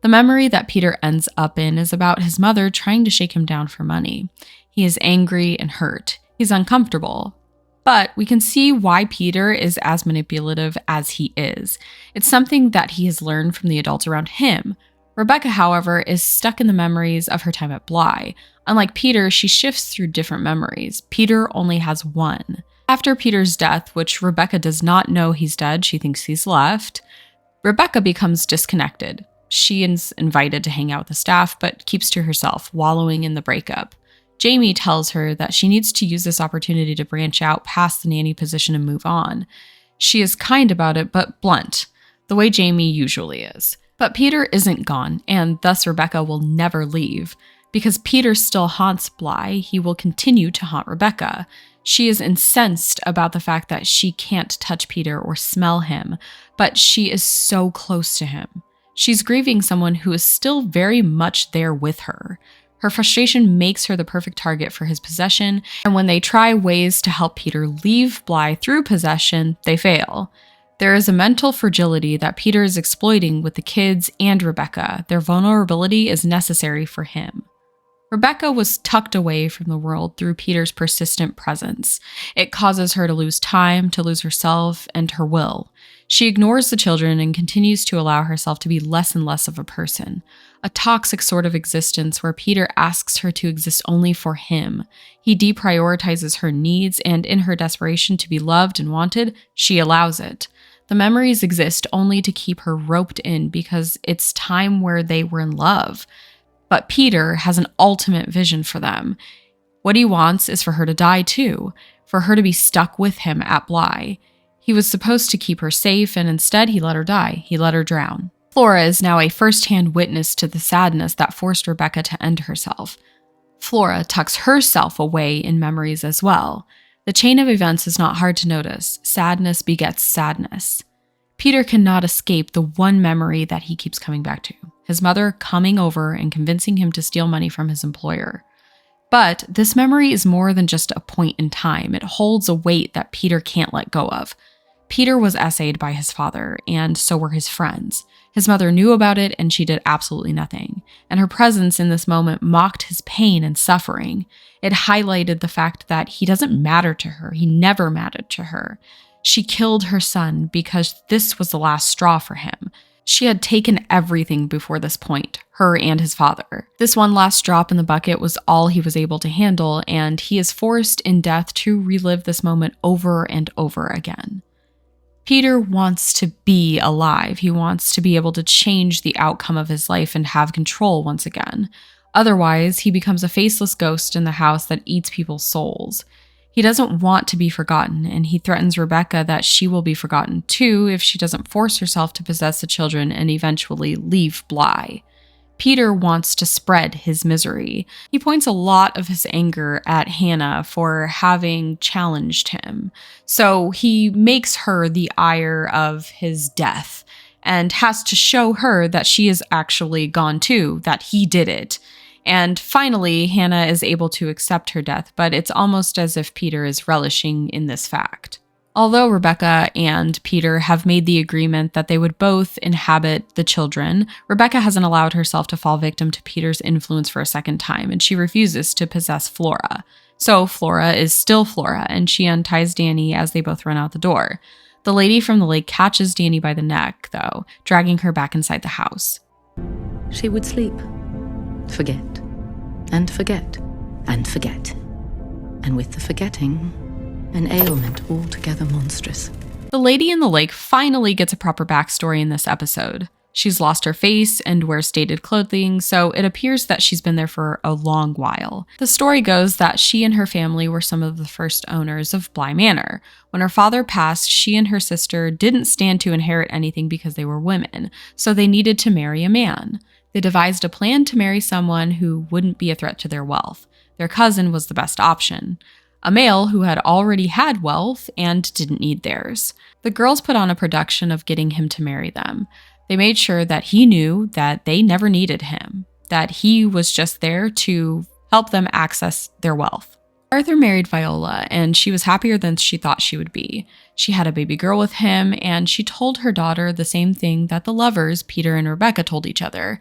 The memory that Peter ends up in is about his mother trying to shake him down for money. He is angry and hurt. He's uncomfortable. But we can see why Peter is as manipulative as he is. It's something that he has learned from the adults around him. Rebecca, however, is stuck in the memories of her time at Bly. Unlike Peter, she shifts through different memories. Peter only has one. After Peter's death, which Rebecca does not know he's dead, she thinks he's left, Rebecca becomes disconnected. She is invited to hang out with the staff, but keeps to herself, wallowing in the breakup. Jamie tells her that she needs to use this opportunity to branch out past the nanny position and move on. She is kind about it, but blunt, the way Jamie usually is. But Peter isn't gone, and thus Rebecca will never leave. Because Peter still haunts Bly, he will continue to haunt Rebecca. She is incensed about the fact that she can't touch Peter or smell him, but she is so close to him. She's grieving someone who is still very much there with her. Her frustration makes her the perfect target for his possession, and when they try ways to help Peter leave Bly through possession, they fail. There is a mental fragility that Peter is exploiting with the kids and Rebecca. Their vulnerability is necessary for him. Rebecca was tucked away from the world through Peter's persistent presence. It causes her to lose time, to lose herself, and her will. She ignores the children and continues to allow herself to be less and less of a person. A toxic sort of existence where Peter asks her to exist only for him. He deprioritizes her needs, and in her desperation to be loved and wanted, she allows it. The memories exist only to keep her roped in because it's time where they were in love. But Peter has an ultimate vision for them. What he wants is for her to die too, for her to be stuck with him at Bly. He was supposed to keep her safe, and instead he let her die. He let her drown. Flora is now a first-hand witness to the sadness that forced Rebecca to end herself. Flora tucks herself away in memories as well. The chain of events is not hard to notice. Sadness begets sadness. Peter cannot escape the one memory that he keeps coming back to. His mother coming over and convincing him to steal money from his employer. But this memory is more than just a point in time. It holds a weight that Peter can't let go of. Peter was essayed by his father, and so were his friends. His mother knew about it, and she did absolutely nothing. And her presence in this moment mocked his pain and suffering. It highlighted the fact that he doesn't matter to her. He never mattered to her. She killed her son because this was the last straw for him. She had taken everything before this point, her and his father. This one last drop in the bucket was all he was able to handle, and he is forced in death to relive this moment over and over again. Peter wants to be alive. He wants to be able to change the outcome of his life and have control once again. Otherwise, he becomes a faceless ghost in the house that eats people's souls. He doesn't want to be forgotten, and he threatens Rebecca that she will be forgotten too if she doesn't force herself to possess the children and eventually leave Bly. Peter wants to spread his misery. He points a lot of his anger at Hannah for having challenged him. So he makes her the ire of his death and has to show her that she is actually gone too, that he did it. And finally, Hannah is able to accept her death, but it's almost as if Peter is relishing in this fact. Although Rebecca and Peter have made the agreement that they would both inhabit the children, Rebecca hasn't allowed herself to fall victim to Peter's influence for a second time, and she refuses to possess Flora. So Flora is still Flora, and she unties Danny as they both run out the door. The lady from the lake catches Danny by the neck, though, dragging her back inside the house. She would sleep, forget, and forget, and forget. And with the forgetting, an ailment altogether monstrous. The lady in the lake finally gets a proper backstory in this episode. She's lost her face and wears stated clothing, so it appears that she's been there for a long while. The story goes that she and her family were some of the first owners of Bly Manor. When her father passed, she and her sister didn't stand to inherit anything because they were women, so they needed to marry a man. They devised a plan to marry someone who wouldn't be a threat to their wealth. Their cousin was the best option. A male who had already had wealth and didn't need theirs. The girls put on a production of getting him to marry them. They made sure that he knew that they never needed him, that he was just there to help them access their wealth. Arthur married Viola, and she was happier than she thought she would be. She had a baby girl with him, and she told her daughter the same thing that the lovers, Peter and Rebecca, told each other.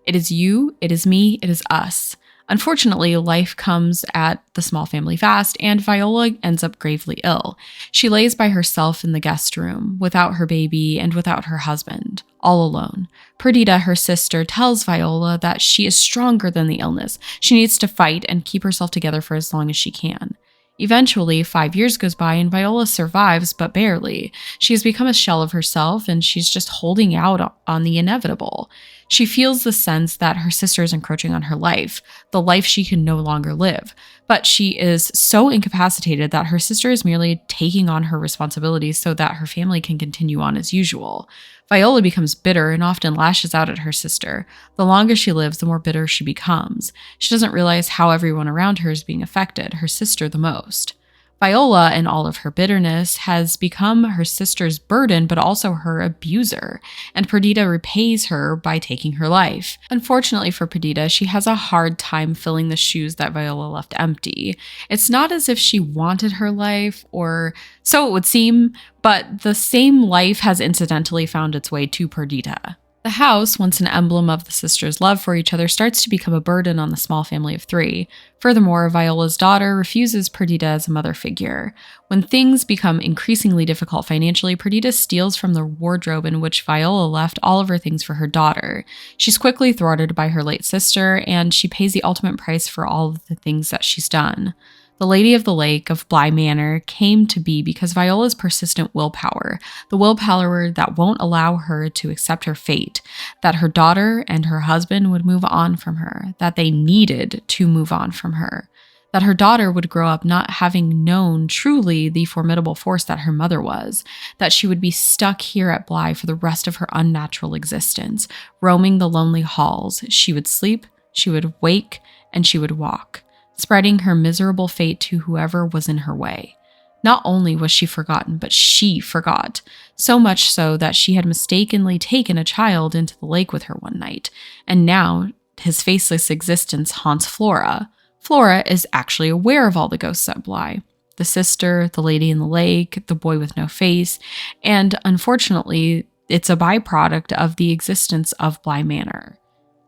It is you, it is me, it is us. Unfortunately, life comes at the small family fast, and Viola ends up gravely ill. She lays by herself in the guest room, without her baby and without her husband, all alone. Perdita, her sister, tells Viola that she is stronger than the illness. She needs to fight and keep herself together for as long as she can. Eventually, 5 years goes by and Viola survives, but barely. She has become a shell of herself, and she's just holding out on the inevitable. She feels the sense that her sister is encroaching on her life, the life she can no longer live. But she is so incapacitated that her sister is merely taking on her responsibilities so that her family can continue on as usual. Viola becomes bitter and often lashes out at her sister. The longer she lives, the more bitter she becomes. She doesn't realize how everyone around her is being affected, her sister the most. Viola, in all of her bitterness, has become her sister's burden, but also her abuser, and Perdita repays her by taking her life. Unfortunately for Perdita, she has a hard time filling the shoes that Viola left empty. It's not as if she wanted her life, or so it would seem, but the same life has incidentally found its way to Perdita. The house, once an emblem of the sisters' love for each other, starts to become a burden on the small family of three. Furthermore, Viola's daughter refuses Perdita as a mother figure. When things become increasingly difficult financially, Perdita steals from the wardrobe in which Viola left all of her things for her daughter. She's quickly thwarted by her late sister, and she pays the ultimate price for all of the things that she's done. The Lady of the Lake of Bly Manor came to be because Viola's persistent willpower, the willpower that won't allow her to accept her fate, that her daughter and her husband would move on from her, that they needed to move on from her, that her daughter would grow up not having known truly the formidable force that her mother was, that she would be stuck here at Bly for the rest of her unnatural existence, roaming the lonely halls. She would sleep, she would wake, and she would walk, spreading her miserable fate to whoever was in her way. Not only was she forgotten, but she forgot, so much so that she had mistakenly taken a child into the lake with her one night, and now his faceless existence haunts Flora. Flora is actually aware of all the ghosts at Bly. The sister, the lady in the lake, the boy with no face, and unfortunately, it's a byproduct of the existence of Bly Manor.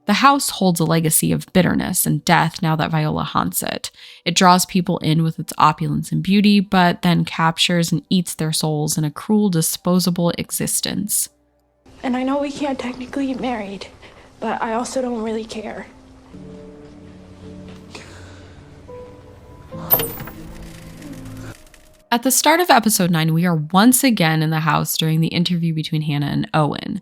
The house holds a legacy of bitterness and death now that Viola haunts it. It draws people in with its opulence and beauty, but then captures and eats their souls in a cruel, disposable existence. And I know we can't technically get married, but I also don't really care. At the start of episode 9, we are once again in the house during the interview between Hannah and Owen.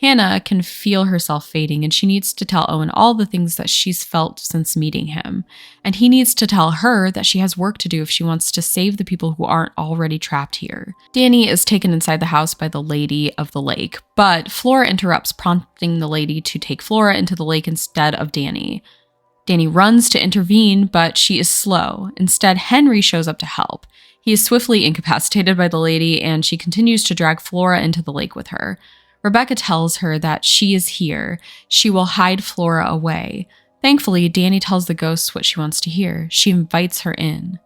Hannah can feel herself fading, and she needs to tell Owen all the things that she's felt since meeting him. And he needs to tell her that she has work to do if she wants to save the people who aren't already trapped here. Danny is taken inside the house by the Lady of the Lake, but Flora interrupts, prompting the lady to take Flora into the lake instead of Danny. Danny runs to intervene, but she is slow. Instead, Henry shows up to help. He is swiftly incapacitated by the lady, and she continues to drag Flora into the lake with her. Rebecca tells her that she is here. She will hide Flora away. Thankfully, Danny tells the ghosts what she wants to hear. She invites her in.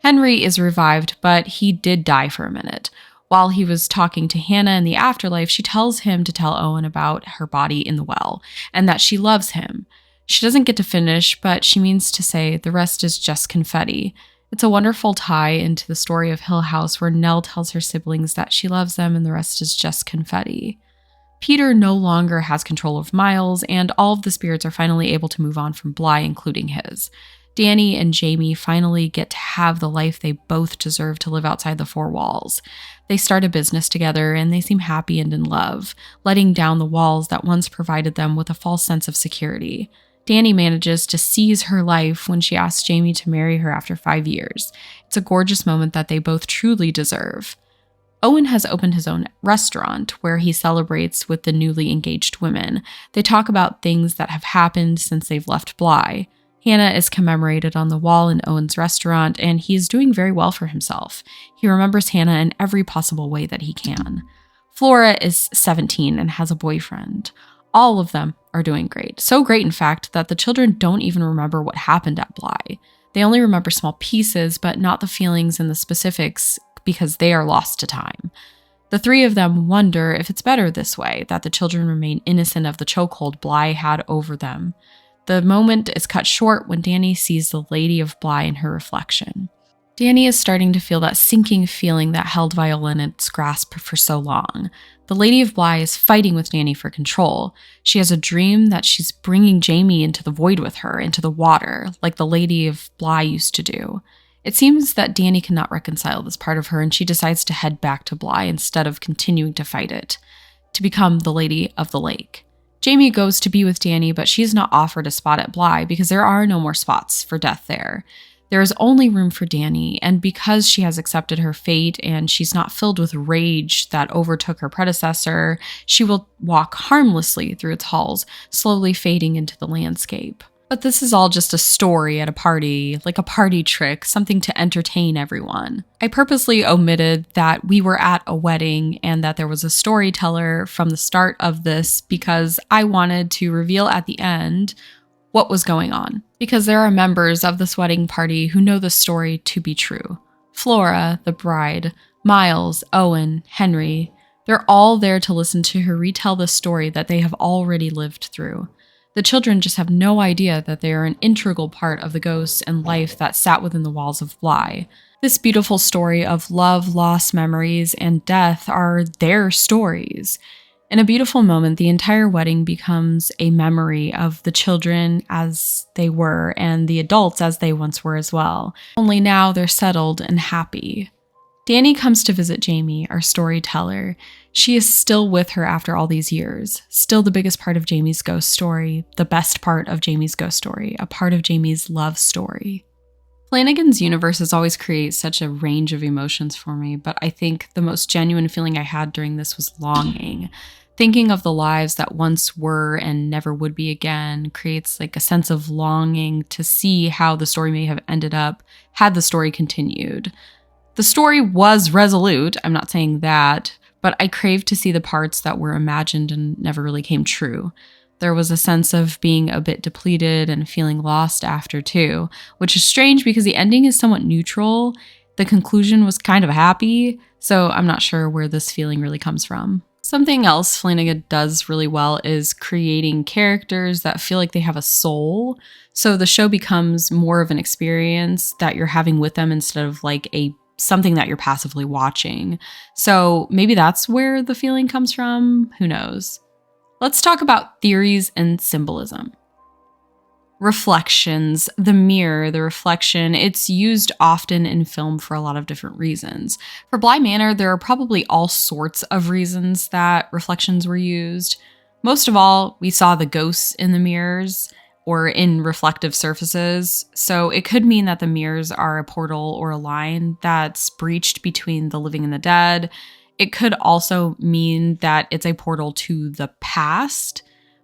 Henry is revived, but he did die for a minute. While he was talking to Hannah in the afterlife, she tells him to tell Owen about her body in the well, and that she loves him. She doesn't get to finish, but she means to say the rest is just confetti. It's a wonderful tie into the story of Hill House, where Nell tells her siblings that she loves them and the rest is just confetti. Peter no longer has control of Miles, and all of the spirits are finally able to move on from Bly, including his. Danny and Jamie finally get to have the life they both deserve to live outside the four walls. They start a business together, and they seem happy and in love, letting down the walls that once provided them with a false sense of security. Danny manages to seize her life when she asks Jamie to marry her after 5 years. It's a gorgeous moment that they both truly deserve. Owen has opened his own restaurant where he celebrates with the newly engaged women. They talk about things that have happened since they've left Bly. Hannah is commemorated on the wall in Owen's restaurant, and he is doing very well for himself. He remembers Hannah in every possible way that he can. Flora is 17 and has a boyfriend. All of them are doing great. So great, in fact, that the children don't even remember what happened at Bly. They only remember small pieces, but not the feelings and the specifics, because they are lost to time. The three of them wonder if it's better this way, that the children remain innocent of the chokehold Bly had over them. The moment is cut short when Danny sees the Lady of Bly in her reflection. Danny is starting to feel that sinking feeling that held Viola in its grasp for so long. The Lady of Bly is fighting with Danny for control. She has a dream that she's bringing Jamie into the void with her, into the water, like the Lady of Bly used to do. It seems that Danny cannot reconcile this part of her, and she decides to head back to Bly instead of continuing to fight it, to become the Lady of the Lake. Jamie goes to be with Danny, but she is not offered a spot at Bly because there are no more spots for death there. There is only room for Danny, and because she has accepted her fate and she's not filled with rage that overtook her predecessor, she will walk harmlessly through its halls, slowly fading into the landscape. But this is all just a story at a party, like a party trick, something to entertain everyone. I purposely omitted that we were at a wedding and that there was a storyteller from the start of this because I wanted to reveal at the end what was going on. Because there are members of this wedding party who know the story to be true. Flora, the bride, Miles, Owen, Henry, they're all there to listen to her retell the story that they have already lived through. The children just have no idea that they are an integral part of the ghosts and life that sat within the walls of Bly. This beautiful story of love, loss, memories, and death are their stories. In a beautiful moment, the entire wedding becomes a memory of the children as they were and the adults as they once were as well. Only now they're settled and happy. Danny comes to visit Jamie, our storyteller. She is still with her after all these years, still the biggest part of Jamie's ghost story, the best part of Jamie's ghost story, a part of Jamie's love story. Flanagan's universes always create such a range of emotions for me, but I think the most genuine feeling I had during this was longing. Thinking of the lives that once were and never would be again creates like a sense of longing to see how the story may have ended up had the story continued. The story was resolute, I'm not saying that, but I craved to see the parts that were imagined and never really came true. There was a sense of being a bit depleted and feeling lost after too, which is strange because the ending is somewhat neutral. The conclusion was kind of happy, so I'm not sure where this feeling really comes from. Something else Flanagan does really well is creating characters that feel like they have a soul. So the show becomes more of an experience that you're having with them instead of like something that you're passively watching. So maybe that's where the feeling comes from. Who knows? Let's talk about theories and symbolism. reflections, the mirror, the reflection, it's used often in film for a lot of different reasons. For Bly Manor, there are probably all sorts of reasons that reflections were used. Most of all, we saw the ghosts in the mirrors or in reflective surfaces, so it could mean that the mirrors are a portal or a line that's breached between the living and the dead. It could also mean that it's a portal to the past,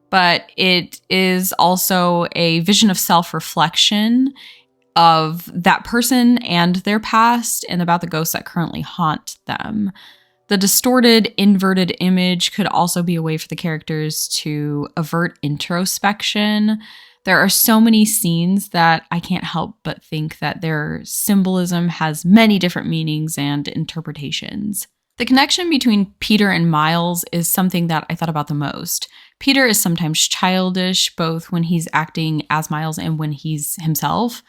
but it is also a vision of self-reflection of that person and their past and about the ghosts that currently haunt them. The distorted, inverted image could also be a way for the characters to avert introspection. There are so many scenes that I can't help but think that their symbolism has many different meanings and interpretations. The connection between Peter and Miles is something that I thought about the most. Peter is sometimes childish, both when he's acting as Miles and when he's himself.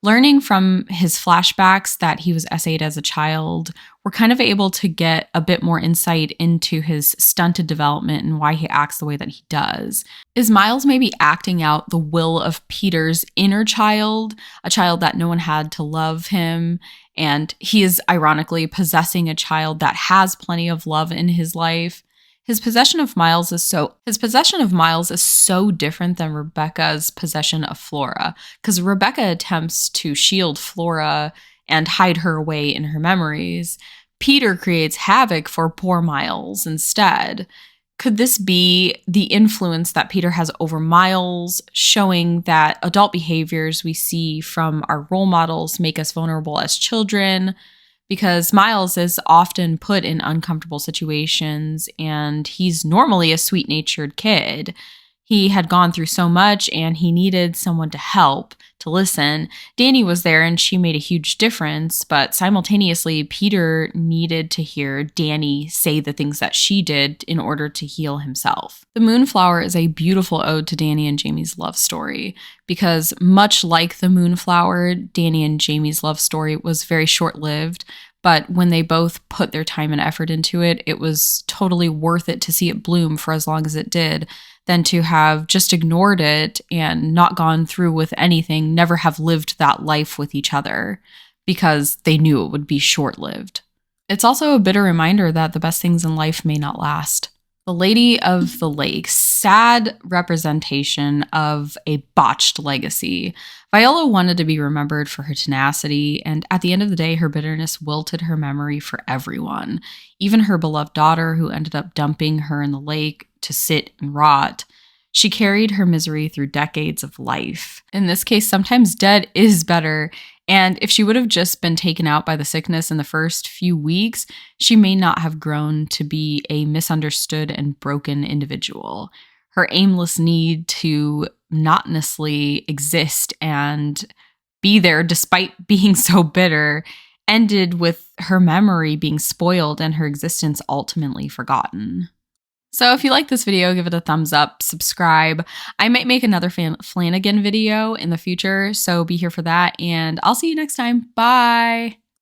Learning from his flashbacks that he was essayed as a child, we're kind of able to get a bit more insight into his stunted development and why he acts the way that he does. Is Miles maybe acting out the will of Peter's inner child, a child that no one had to love him, and he is ironically possessing a child that has plenty of love in his life? His possession of Miles is so different than Rebecca's possession of Flora, because Rebecca attempts to shield Flora and hide her away in her memories. Peter creates havoc for poor Miles instead. Could this be the influence that Peter has over Miles, showing that adult behaviors we see from our role models make us vulnerable as children? Because Miles is often put in uncomfortable situations, and he's normally a sweet-natured kid. He had gone through so much, and he needed someone to help, to listen. Danny was there, and she made a huge difference, but simultaneously, Peter needed to hear Danny say the things that she did in order to heal himself. The Moonflower is a beautiful ode to Danny and Jamie's love story, because much like the Moonflower, Danny and Jamie's love story was very short-lived, but when they both put their time and effort into it, it was totally worth it to see it bloom for as long as it did, than to have just ignored it and not gone through with anything, never have lived that life with each other, because they knew it would be short-lived. It's also a bitter reminder that the best things in life may not last. The Lady of the Lake, sad representation of a botched legacy. Viola wanted to be remembered for her tenacity, and at the end of the day, her bitterness wilted her memory for everyone. Even her beloved daughter, who ended up dumping her in the lake to sit and rot. She carried her misery through decades of life. In this case, sometimes dead is better, and if she would have just been taken out by the sickness in the first few weeks, she may not have grown to be a misunderstood and broken individual. Her aimless need to monotonously exist and be there despite being so bitter ended with her memory being spoiled and her existence ultimately forgotten. So if you like this video, give it a thumbs up, subscribe. I might make another Flanagan video in the future, so be here for that, and I'll see you next time. Bye!